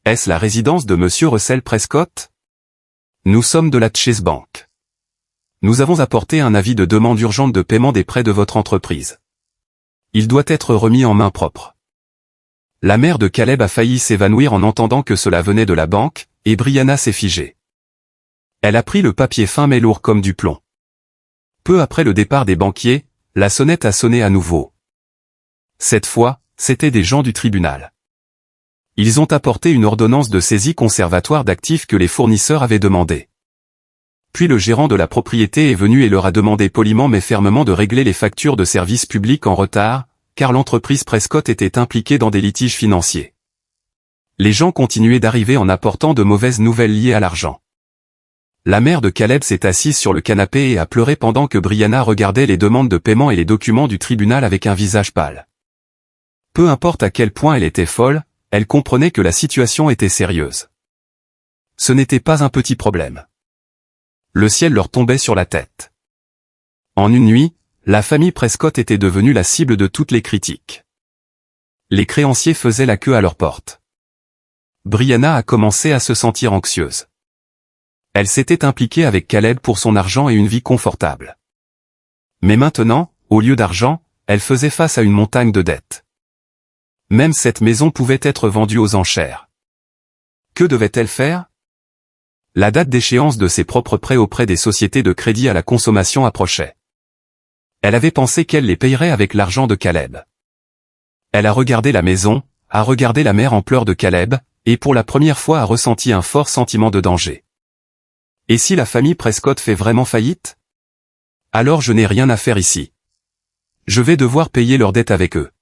[SPEAKER 1] Est-ce la résidence de Monsieur Russell Prescott? Nous sommes de la Chase Bank. Nous avons apporté un avis de demande urgente de paiement des prêts de votre entreprise. Il doit être remis en main propre. La mère de Caleb a failli s'évanouir en entendant que cela venait de la banque, et Brianna s'est figée. Elle a pris le papier fin mais lourd comme du plomb. Peu après le départ des banquiers, la sonnette a sonné à nouveau. Cette fois, c'étaient des gens du tribunal. Ils ont apporté une ordonnance de saisie conservatoire d'actifs que les fournisseurs avaient demandé. Puis le gérant de la propriété est venu et leur a demandé poliment mais fermement de régler les factures de services publics en retard, car l'entreprise Prescott était impliquée dans des litiges financiers. Les gens continuaient d'arriver en apportant de mauvaises nouvelles liées à l'argent. La mère de Caleb s'est assise sur le canapé et a pleuré pendant que Brianna regardait les demandes de paiement et les documents du tribunal avec un visage pâle. Peu importe à quel point elle était folle, elle comprenait que la situation était sérieuse. Ce n'était pas un petit problème. Le ciel leur tombait sur la tête. En une nuit, la famille Prescott était devenue la cible de toutes les critiques. Les créanciers faisaient la queue à leur porte. Brianna a commencé à se sentir anxieuse. Elle s'était impliquée avec Caleb pour son argent et une vie confortable. Mais maintenant, au lieu d'argent, elle faisait face à une montagne de dettes. Même cette maison pouvait être vendue aux enchères. Que devait-elle faire? La date d'échéance de ses propres prêts auprès des sociétés de crédit à la consommation approchait. Elle avait pensé qu'elle les payerait avec l'argent de Caleb. Elle a regardé la maison, a regardé la mère en pleurs de Caleb, et pour la première fois a ressenti un fort sentiment de danger. Et si la famille Prescott fait vraiment faillite? Alors je n'ai rien à faire ici. Je vais devoir payer leurs dettes avec eux.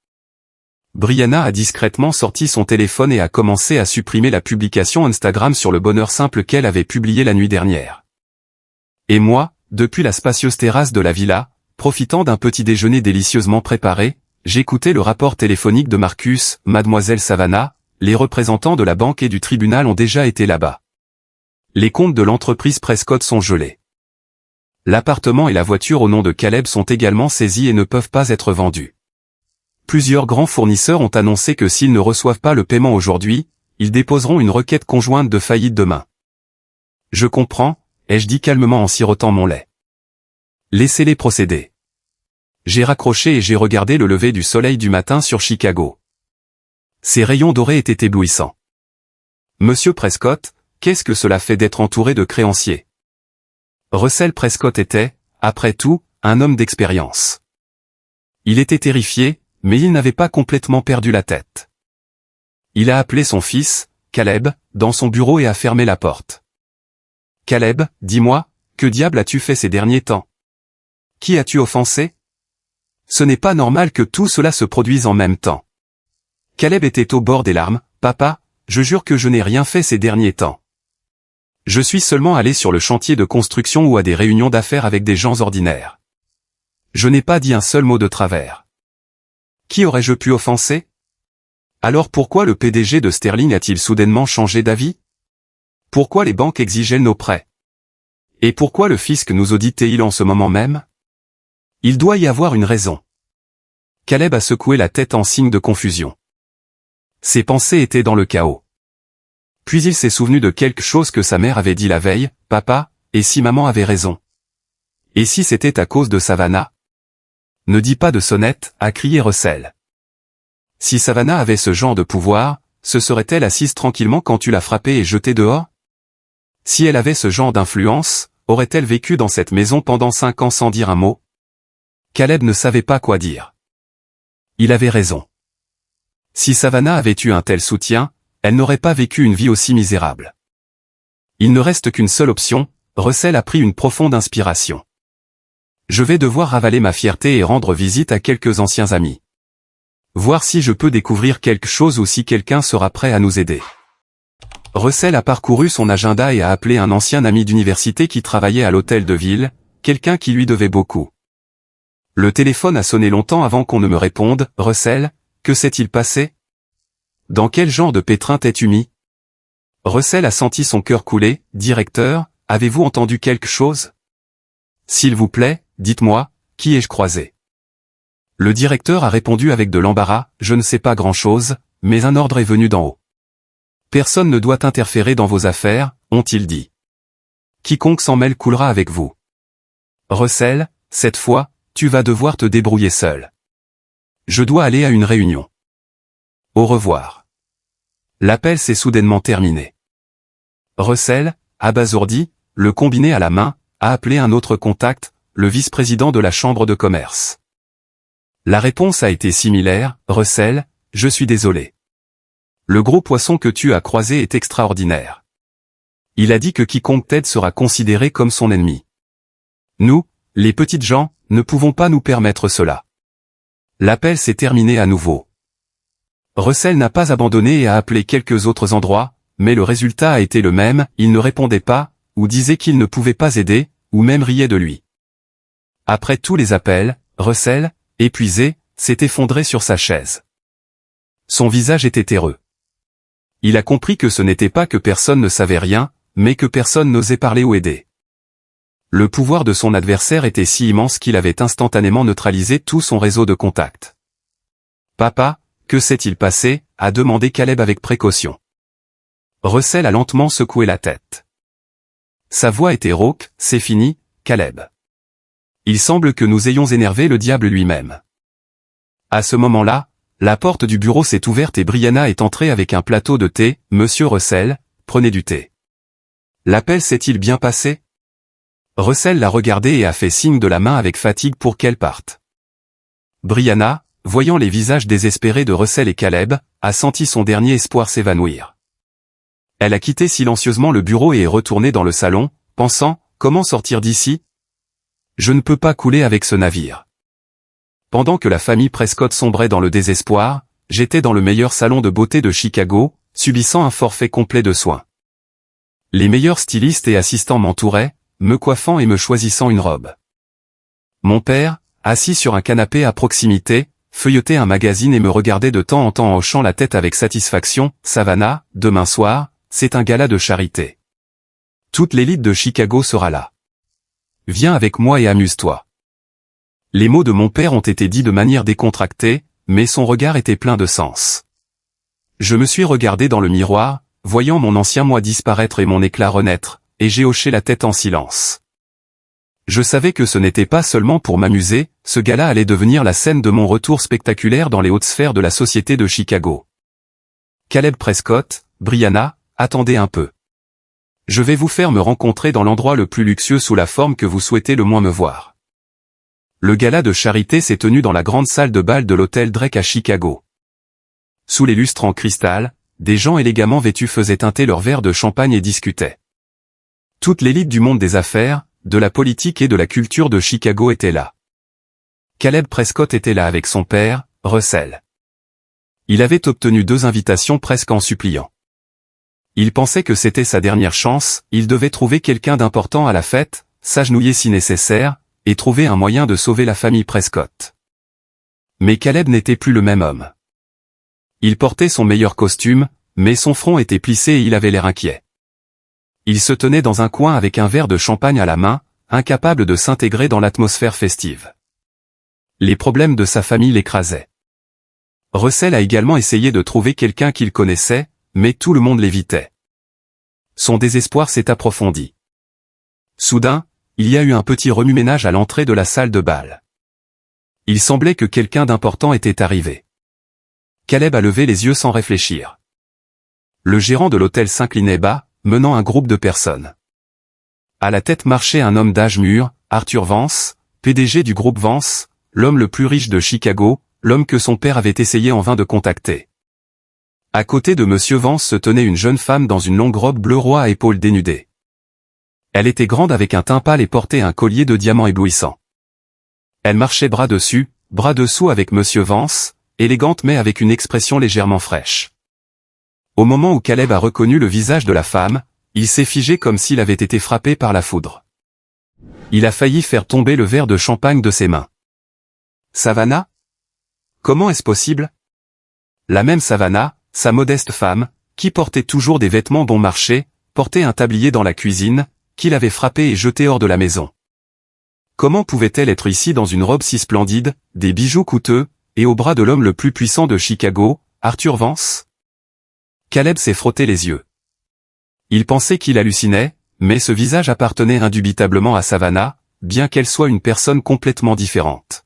[SPEAKER 1] Brianna a discrètement sorti son téléphone et a commencé à supprimer la publication Instagram sur le bonheur simple qu'elle avait publié la nuit dernière. Et moi, depuis la spacieuse terrasse de la villa, profitant d'un petit déjeuner délicieusement préparé, j'écoutais le rapport téléphonique de Marcus. Mademoiselle Savannah, les représentants de la banque et du tribunal ont déjà été là-bas. Les comptes de l'entreprise Prescott sont gelés. L'appartement et la voiture au nom de Caleb sont également saisis et ne peuvent pas être vendus. Plusieurs grands fournisseurs ont annoncé que s'ils ne reçoivent pas le paiement aujourd'hui, ils déposeront une requête conjointe de faillite demain. Je comprends, ai-je dit calmement en sirotant mon lait. Laissez-les procéder. J'ai raccroché et j'ai regardé le lever du soleil du matin sur Chicago. Ses rayons dorés étaient éblouissants. Monsieur Prescott, qu'est-ce que cela fait d'être entouré de créanciers? Russell Prescott était, après tout, un homme d'expérience. Il était terrifié, mais il n'avait pas complètement perdu la tête. Il a appelé son fils, Caleb, dans son bureau et a fermé la porte. Caleb, dis-moi, que diable as-tu fait ces derniers temps? Qui as-tu offensé? Ce n'est pas normal que tout cela se produise en même temps. Caleb était au bord des larmes. Papa, je jure que je n'ai rien fait ces derniers temps. Je suis seulement allé sur le chantier de construction ou à des réunions d'affaires avec des gens ordinaires. Je n'ai pas dit un seul mot de travers. Qui aurais-je pu offenser? Alors pourquoi le PDG de Sterling a-t-il soudainement changé d'avis? Pourquoi les banques exigeaient nos prêts? Et pourquoi le fisc nous auditait-il en ce moment même? Il doit y avoir une raison. Caleb a secoué la tête en signe de confusion. Ses pensées étaient dans le chaos. Puis il s'est souvenu de quelque chose que sa mère avait dit la veille. Papa, et si maman avait raison? Et si c'était à cause de Savannah? Ne dis pas de sonnette, a crié Russell. Si Savannah avait ce genre de pouvoir, se serait-elle assise tranquillement quand tu l'as frappée et jetée dehors? Si elle avait ce genre d'influence, aurait-elle vécu dans cette maison pendant 5 ans sans dire un mot? Caleb ne savait pas quoi dire. Il avait raison. Si Savannah avait eu un tel soutien, elle n'aurait pas vécu une vie aussi misérable. Il ne reste qu'une seule option. Russell a pris une profonde inspiration. Je vais devoir ravaler ma fierté et rendre visite à quelques anciens amis. Voir si je peux découvrir quelque chose ou si quelqu'un sera prêt à nous aider. Russell a parcouru son agenda et a appelé un ancien ami d'université qui travaillait à l'hôtel de ville, quelqu'un qui lui devait beaucoup. Le téléphone a sonné longtemps avant qu'on ne me réponde. « Russell, que s'est-il passé? Dans quel genre de pétrin t'es-tu mis ?» Russell a senti son cœur couler. « Directeur, avez-vous entendu quelque chose? S'il vous plaît, dites-moi, qui ai-je croisé ?» Le directeur a répondu avec de l'embarras. « Je ne sais pas grand-chose, mais un ordre est venu d'en haut. Personne ne doit interférer dans vos affaires, ont-ils dit. Quiconque s'en mêle coulera avec vous. Russell, cette fois, tu vas devoir te débrouiller seul. Je dois aller à une réunion. Au revoir. » L'appel s'est soudainement terminé. Russell, abasourdi, le combiné à la main, a appelé un autre contact, le vice-président de la chambre de commerce. La réponse a été similaire. « Russell, je suis désolé. Le gros poisson que tu as croisé est extraordinaire. Il a dit que quiconque t'aide sera considéré comme son ennemi. Nous, les petites gens, ne pouvons pas nous permettre cela. » L'appel s'est terminé à nouveau. Russell n'a pas abandonné et a appelé quelques autres endroits, mais le résultat a été le même. Il ne répondait pas, ou disait qu'il ne pouvait pas aider, ou même riait de lui. Après tous les appels, Russell, épuisé, s'est effondré sur sa chaise. Son visage était terreux. Il a compris que ce n'était pas que personne ne savait rien, mais que personne n'osait parler ou aider. Le pouvoir de son adversaire était si immense qu'il avait instantanément neutralisé tout son réseau de contacts. « Papa, que s'est-il passé ?» a demandé Caleb avec précaution. Russell a lentement secoué la tête. Sa voix était rauque. « C'est fini, Caleb. Il semble que nous ayons énervé le diable lui-même. » À ce moment-là, la porte du bureau s'est ouverte et Brianna est entrée avec un plateau de thé. « Monsieur Russell, prenez du thé. » L'appel s'est-il bien passé? Russell l'a regardé et a fait signe de la main avec fatigue pour qu'elle parte. Brianna, voyant les visages désespérés de Russell et Caleb, a senti son dernier espoir s'évanouir. Elle a quitté silencieusement le bureau et est retournée dans le salon, pensant « Comment sortir d'ici? Je ne peux pas couler avec ce navire. » Pendant que la famille Prescott sombrait dans le désespoir, j'étais dans le meilleur salon de beauté de Chicago, subissant un forfait complet de soins. Les meilleurs stylistes et assistants m'entouraient, me coiffant et me choisissant une robe. Mon père, assis sur un canapé à proximité, feuilletait un magazine et me regardait de temps en temps en hochant la tête avec satisfaction. « Savannah, demain soir, c'est un gala de charité. Toute l'élite de Chicago sera là. Viens avec moi et amuse-toi. » Les mots de mon père ont été dits de manière décontractée, mais son regard était plein de sens. Je me suis regardé dans le miroir, voyant mon ancien moi disparaître et mon éclat renaître, et j'ai hoché la tête en silence. Je savais que ce n'était pas seulement pour m'amuser, ce gala allait devenir la scène de mon retour spectaculaire dans les hautes sphères de la société de Chicago. Caleb Prescott, Brianna, attendez un peu. Je vais vous faire me rencontrer dans l'endroit le plus luxueux sous la forme que vous souhaitez le moins me voir. Le gala de charité s'est tenu dans la grande salle de bal de l'hôtel Drake à Chicago. Sous les lustres en cristal, des gens élégamment vêtus faisaient teinter leurs verres de champagne et discutaient. Toute l'élite du monde des affaires, de la politique et de la culture de Chicago était là. Caleb Prescott était là avec son père, Russell. Il avait obtenu 2 invitations presque en suppliant. Il pensait que c'était sa dernière chance, il devait trouver quelqu'un d'important à la fête, s'agenouiller si nécessaire, et trouver un moyen de sauver la famille Prescott. Mais Caleb n'était plus le même homme. Il portait son meilleur costume, mais son front était plissé et il avait l'air inquiet. Il se tenait dans un coin avec un verre de champagne à la main, incapable de s'intégrer dans l'atmosphère festive. Les problèmes de sa famille l'écrasaient. Russell a également essayé de trouver quelqu'un qu'il connaissait, mais tout le monde l'évitait. Son désespoir s'est approfondi. Soudain, il y a eu un petit remue-ménage à l'entrée de la salle de bal. Il semblait que quelqu'un d'important était arrivé. Caleb a levé les yeux sans réfléchir. Le gérant de l'hôtel s'inclinait bas, menant un groupe de personnes. À la tête marchait un homme d'âge mûr, Arthur Vance, PDG du groupe Vance, l'homme le plus riche de Chicago, l'homme que son père avait essayé en vain de contacter. À côté de Monsieur Vance se tenait une jeune femme dans une longue robe bleu roi à épaules dénudées. Elle était grande avec un teint pâle et portait un collier de diamants éblouissant. Elle marchait bras dessus, bras dessous avec Monsieur Vance, élégante mais avec une expression légèrement fraîche. Au moment où Caleb a reconnu le visage de la femme, il s'est figé comme s'il avait été frappé par la foudre. Il a failli faire tomber le verre de champagne de ses mains. Savannah? Comment est-ce possible? La même Savannah, sa modeste femme, qui portait toujours des vêtements bon marché, portait un tablier dans la cuisine, qu'il avait frappé et jeté hors de la maison. Comment pouvait-elle être ici dans une robe si splendide, des bijoux coûteux, et au bras de l'homme le plus puissant de Chicago, Arthur Vance? Caleb s'est frotté les yeux. Il pensait qu'il hallucinait, mais ce visage appartenait indubitablement à Savannah, bien qu'elle soit une personne complètement différente.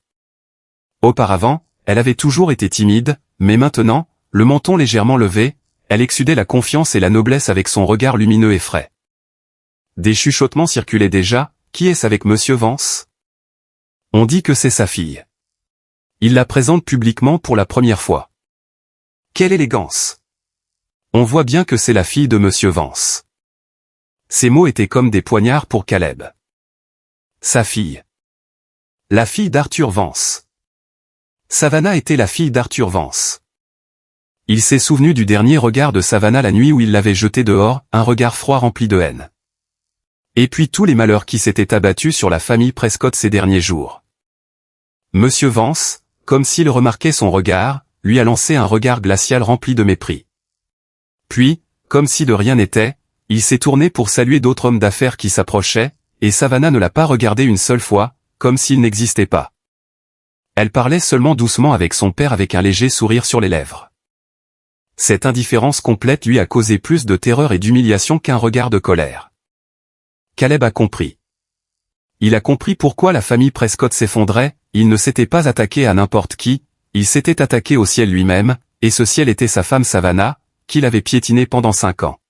[SPEAKER 1] Auparavant, elle avait toujours été timide, mais maintenant, le menton légèrement levé, elle exsudait la confiance et la noblesse avec son regard lumineux et frais. Des chuchotements circulaient déjà. Qui est-ce avec Monsieur Vance? On dit que c'est sa fille. Il la présente publiquement pour la première fois. Quelle élégance! On voit bien que c'est la fille de Monsieur Vance. Ces mots étaient comme des poignards pour Caleb. Sa fille. La fille d'Arthur Vance. Savannah était la fille d'Arthur Vance. Il s'est souvenu du dernier regard de Savannah la nuit où il l'avait jetée dehors, un regard froid rempli de haine. Et puis tous les malheurs qui s'étaient abattus sur la famille Prescott ces derniers jours. Monsieur Vance, comme s'il remarquait son regard, lui a lancé un regard glacial rempli de mépris. Puis, comme si de rien n'était, il s'est tourné pour saluer d'autres hommes d'affaires qui s'approchaient, et Savannah ne l'a pas regardé une seule fois, comme s'il n'existait pas. Elle parlait seulement doucement avec son père avec un léger sourire sur les lèvres. Cette indifférence complète lui a causé plus de terreur et d'humiliation qu'un regard de colère. Caleb a compris. Il a compris pourquoi la famille Prescott s'effondrait, il ne s'était pas attaqué à n'importe qui, il s'était attaqué au ciel lui-même, et ce ciel était sa femme Savannah, qu'il avait piétinée pendant 5 ans.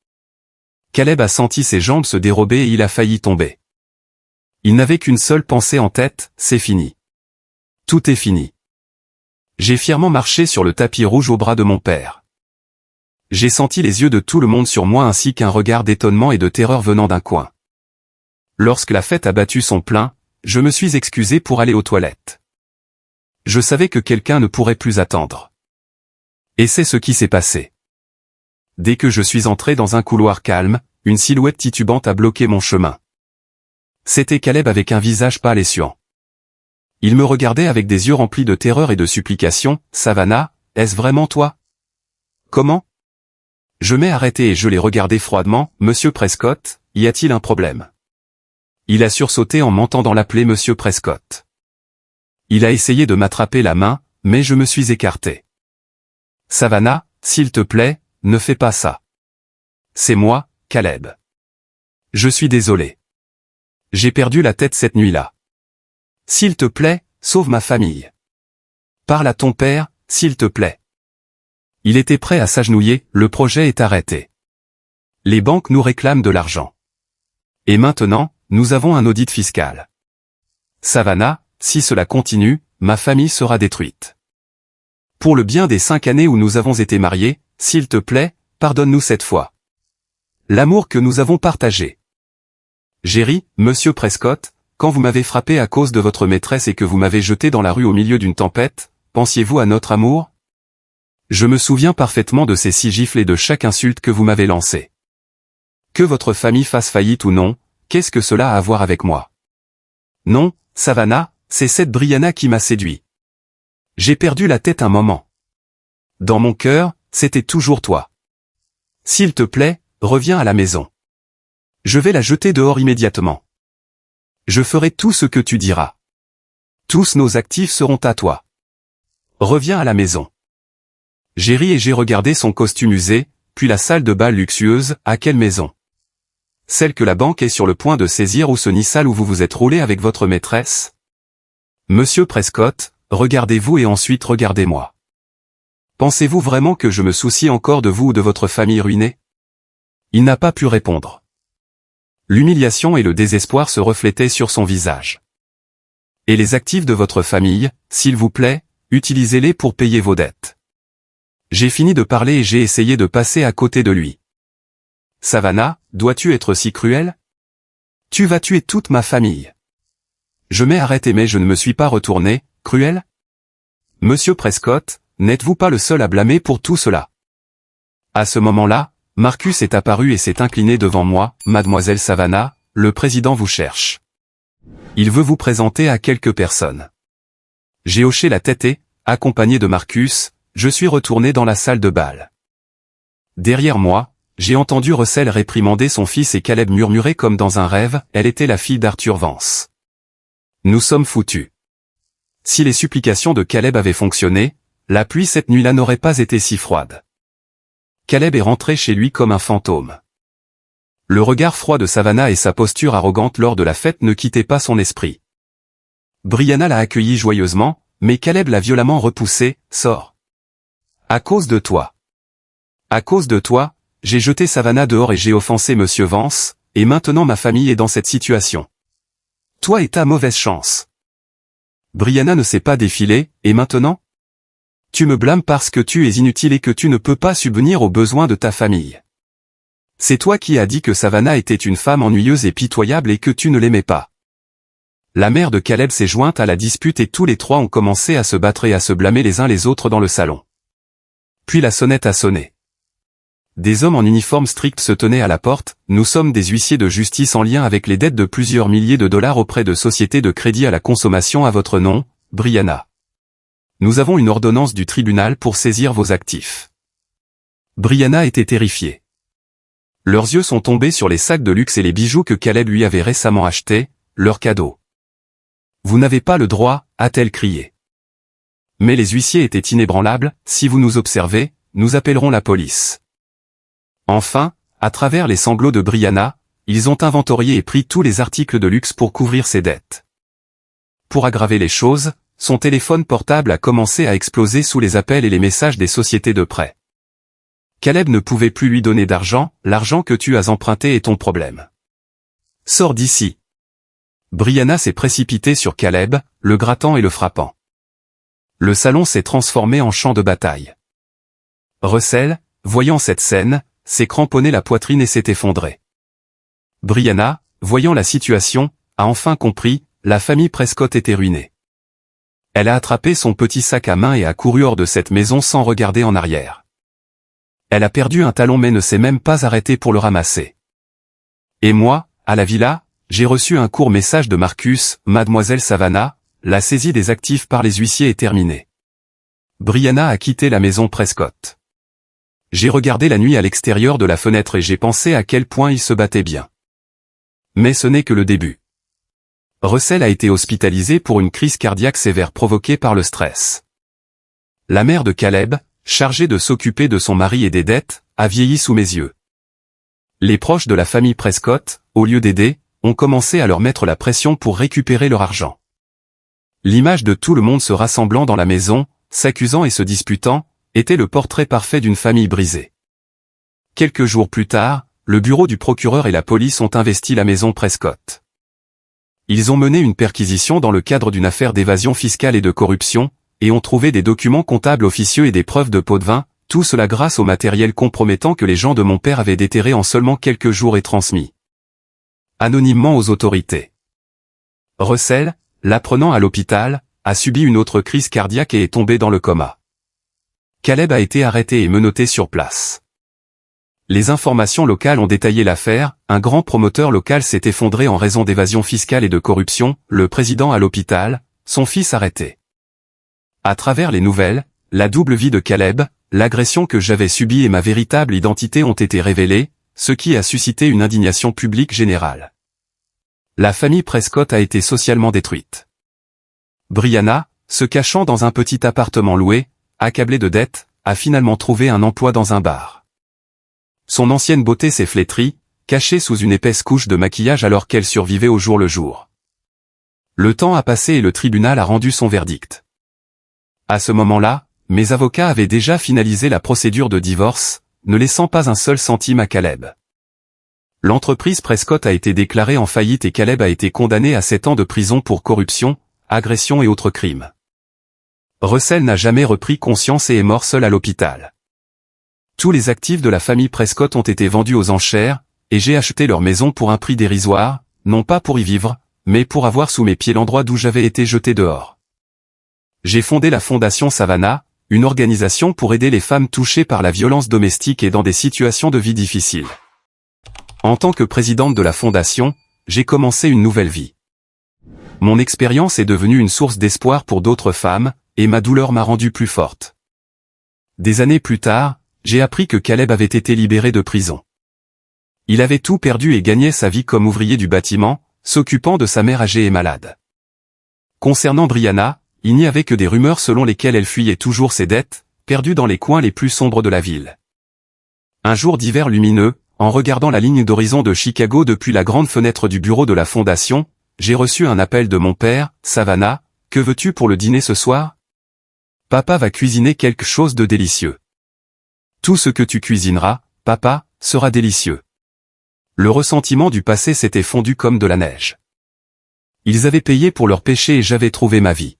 [SPEAKER 1] Caleb a senti ses jambes se dérober et il a failli tomber. Il n'avait qu'une seule pensée en tête, c'est fini. Tout est fini. J'ai fièrement marché sur le tapis rouge au bras de mon père. J'ai senti les yeux de tout le monde sur moi ainsi qu'un regard d'étonnement et de terreur venant d'un coin. Lorsque la fête a battu son plein, je me suis excusé pour aller aux toilettes. Je savais que quelqu'un ne pourrait plus attendre. Et c'est ce qui s'est passé. Dès que je suis entré dans un couloir calme, une silhouette titubante a bloqué mon chemin. C'était Caleb avec un visage pâle et suant. Il me regardait avec des yeux remplis de terreur et de supplication. « Savannah, est-ce vraiment toi? Comment ?» Je m'ai arrêté et je l'ai regardé froidement. « Monsieur Prescott, y a-t-il un problème ?» Il a sursauté en m'entendant l'appeler Monsieur Prescott. Il a essayé de m'attraper la main, mais je me suis écarté. « Savannah, s'il te plaît, ne fais pas ça. C'est moi, Caleb. Je suis désolé. J'ai perdu la tête cette nuit-là. S'il te plaît, sauve ma famille. Parle à ton père, s'il te plaît. » Il était prêt à s'agenouiller, le projet est arrêté. Les banques nous réclament de l'argent. Et maintenant, nous avons un audit fiscal. Savannah, si cela continue, ma famille sera détruite. Pour le bien des 5 années où nous avons été mariés, s'il te plaît, pardonne-nous cette fois. L'amour que nous avons partagé. J'ai ri, Monsieur Prescott, quand vous m'avez frappé à cause de votre maîtresse et que vous m'avez jeté dans la rue au milieu d'une tempête, pensiez-vous à notre amour? Je me souviens parfaitement de ces 6 gifles et de chaque insulte que vous m'avez lancée. Que votre famille fasse faillite ou non, qu'est-ce que cela a à voir avec moi? Non, Savannah, c'est cette Brianna qui m'a séduit. J'ai perdu la tête un moment. Dans mon cœur, c'était toujours toi. S'il te plaît, reviens à la maison. Je vais la jeter dehors immédiatement. Je ferai tout ce que tu diras. Tous nos actifs seront à toi. Reviens à la maison. J'ai ri et j'ai regardé son costume usé, puis la salle de bal luxueuse. À quelle maison? Celle que la banque est sur le point de saisir ou ce nid sale où vous vous êtes roulé avec votre maîtresse? Monsieur Prescott, regardez-vous et ensuite regardez-moi. Pensez-vous vraiment que je me soucie encore de vous ou de votre famille ruinée? Il n'a pas pu répondre. L'humiliation et le désespoir se reflétaient sur son visage. Et les actifs de votre famille, s'il vous plaît, utilisez-les pour payer vos dettes. J'ai fini de parler et j'ai essayé de passer à côté de lui. Savannah, dois-tu être si cruel? Tu vas tuer toute ma famille. Je m'ai arrêté mais je ne me suis pas retourné. Cruel? Monsieur Prescott, n'êtes-vous pas le seul à blâmer pour tout cela? À ce moment-là, Marcus est apparu et s'est incliné devant moi. Mademoiselle Savannah, le président vous cherche. Il veut vous présenter à quelques personnes. J'ai hoché la tête et, accompagné de Marcus, je suis retourné dans la salle de bal. Derrière moi, j'ai entendu Russell réprimander son fils et Caleb murmurer comme dans un rêve, elle était la fille d'Arthur Vance. Nous sommes foutus. Si les supplications de Caleb avaient fonctionné, la pluie cette nuit-là n'aurait pas été si froide. Caleb est rentré chez lui comme un fantôme. Le regard froid de Savannah et sa posture arrogante lors de la fête ne quittaient pas son esprit. Brianna l'a accueilli joyeusement, mais Caleb l'a violemment repoussé, « Sors. À cause de toi. À cause de toi, j'ai jeté Savannah dehors et j'ai offensé Monsieur Vance, et maintenant ma famille est dans cette situation. Toi et ta mauvaise chance. » Brianna ne s'est pas défilée, et maintenant? Tu me blâmes parce que tu es inutile et que tu ne peux pas subvenir aux besoins de ta famille. C'est toi qui as dit que Savannah était une femme ennuyeuse et pitoyable et que tu ne l'aimais pas. La mère de Caleb s'est jointe à la dispute et tous les trois ont commencé à se battre et à se blâmer les uns les autres dans le salon. Puis la sonnette a sonné. Des hommes en uniforme strict se tenaient à la porte. Nous sommes des huissiers de justice en lien avec les dettes de plusieurs milliers de dollars auprès de sociétés de crédit à la consommation à votre nom, Brianna. Nous avons une ordonnance du tribunal pour saisir vos actifs. Brianna était terrifiée. Leurs yeux sont tombés sur les sacs de luxe et les bijoux que Caleb lui avait récemment achetés, leur cadeau. Vous n'avez pas le droit, a-t-elle crié. Mais les huissiers étaient inébranlables, si vous nous observez, nous appellerons la police. Enfin, à travers les sanglots de Brianna, ils ont inventorié et pris tous les articles de luxe pour couvrir ses dettes. Pour aggraver les choses, son téléphone portable a commencé à exploser sous les appels et les messages des sociétés de prêt. Caleb ne pouvait plus lui donner d'argent, l'argent que tu as emprunté est ton problème. Sors d'ici. Brianna s'est précipitée sur Caleb, le grattant et le frappant. Le salon s'est transformé en champ de bataille. Russell, voyant cette scène, s'est cramponné la poitrine et s'est effondré. Brianna, voyant la situation, a enfin compris, la famille Prescott était ruinée. Elle a attrapé son petit sac à main et a couru hors de cette maison sans regarder en arrière. Elle a perdu un talon mais ne s'est même pas arrêtée pour le ramasser. Et moi, à la villa, j'ai reçu un court message de Marcus, Mademoiselle Savannah, la saisie des actifs par les huissiers est terminée. Brianna a quitté la maison Prescott. J'ai regardé la nuit à l'extérieur de la fenêtre et j'ai pensé à quel point il se battait bien. Mais ce n'est que le début. Russell a été hospitalisé pour une crise cardiaque sévère provoquée par le stress. La mère de Caleb, chargée de s'occuper de son mari et des dettes, a vieilli sous mes yeux. Les proches de la famille Prescott, au lieu d'aider, ont commencé à leur mettre la pression pour récupérer leur argent. L'image de tout le monde se rassemblant dans la maison, s'accusant et se disputant, était le portrait parfait d'une famille brisée. Quelques jours plus tard, le bureau du procureur et la police ont investi la maison Prescott. Ils ont mené une perquisition dans le cadre d'une affaire d'évasion fiscale et de corruption, et ont trouvé des documents comptables officieux et des preuves de pots de vin, tout cela grâce au matériel compromettant que les gens de mon père avaient déterré en seulement quelques jours et transmis anonymement aux autorités. Russell, l'apprenant à l'hôpital, a subi une autre crise cardiaque et est tombé dans le coma. Caleb a été arrêté et menotté sur place. Les informations locales ont détaillé l'affaire, un grand promoteur local s'est effondré en raison d'évasion fiscale et de corruption, le président à l'hôpital, son fils arrêté. À travers les nouvelles, la double vie de Caleb, l'agression que j'avais subie et ma véritable identité ont été révélées, ce qui a suscité une indignation publique générale. La famille Prescott a été socialement détruite. Brianna, se cachant dans un petit appartement loué, accablée de dettes, a finalement trouvé un emploi dans un bar. Son ancienne beauté s'est flétrie, cachée sous une épaisse couche de maquillage alors qu'elle survivait au jour le jour. Le temps a passé et le tribunal a rendu son verdict. À ce moment-là, mes avocats avaient déjà finalisé la procédure de divorce, ne laissant pas un seul centime à Caleb. L'entreprise Prescott a été déclarée en faillite et Caleb a été condamné à 7 ans de prison pour corruption, agression et autres crimes. Russell n'a jamais repris conscience et est mort seul à l'hôpital. Tous les actifs de la famille Prescott ont été vendus aux enchères, et j'ai acheté leur maison pour un prix dérisoire, non pas pour y vivre, mais pour avoir sous mes pieds l'endroit d'où j'avais été jeté dehors. J'ai fondé la fondation Savannah, une organisation pour aider les femmes touchées par la violence domestique et dans des situations de vie difficiles. En tant que présidente de la fondation, j'ai commencé une nouvelle vie. Mon expérience est devenue une source d'espoir pour d'autres femmes, et ma douleur m'a rendue plus forte. Des années plus tard, j'ai appris que Caleb avait été libéré de prison. Il avait tout perdu et gagnait sa vie comme ouvrier du bâtiment, s'occupant de sa mère âgée et malade. Concernant Brianna, il n'y avait que des rumeurs selon lesquelles elle fuyait toujours ses dettes, perdue dans les coins les plus sombres de la ville. Un jour d'hiver lumineux, en regardant la ligne d'horizon de Chicago depuis la grande fenêtre du bureau de la fondation, j'ai reçu un appel de mon père. « Savannah, que veux-tu pour le dîner ce soir ? Papa va cuisiner quelque chose de délicieux. Tout ce que tu cuisineras, papa, sera délicieux. » Le ressentiment du passé s'était fondu comme de la neige. Ils avaient payé pour leurs péchés et j'avais trouvé ma vie.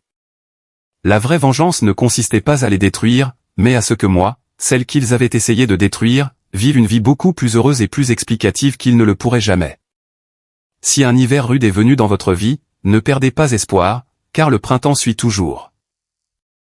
[SPEAKER 1] La vraie vengeance ne consistait pas à les détruire, mais à ce que moi, celle qu'ils avaient essayé de détruire, vive une vie beaucoup plus heureuse et plus explicative qu'ils ne le pourraient jamais. Si un hiver rude est venu dans votre vie, ne perdez pas espoir, car le printemps suit toujours.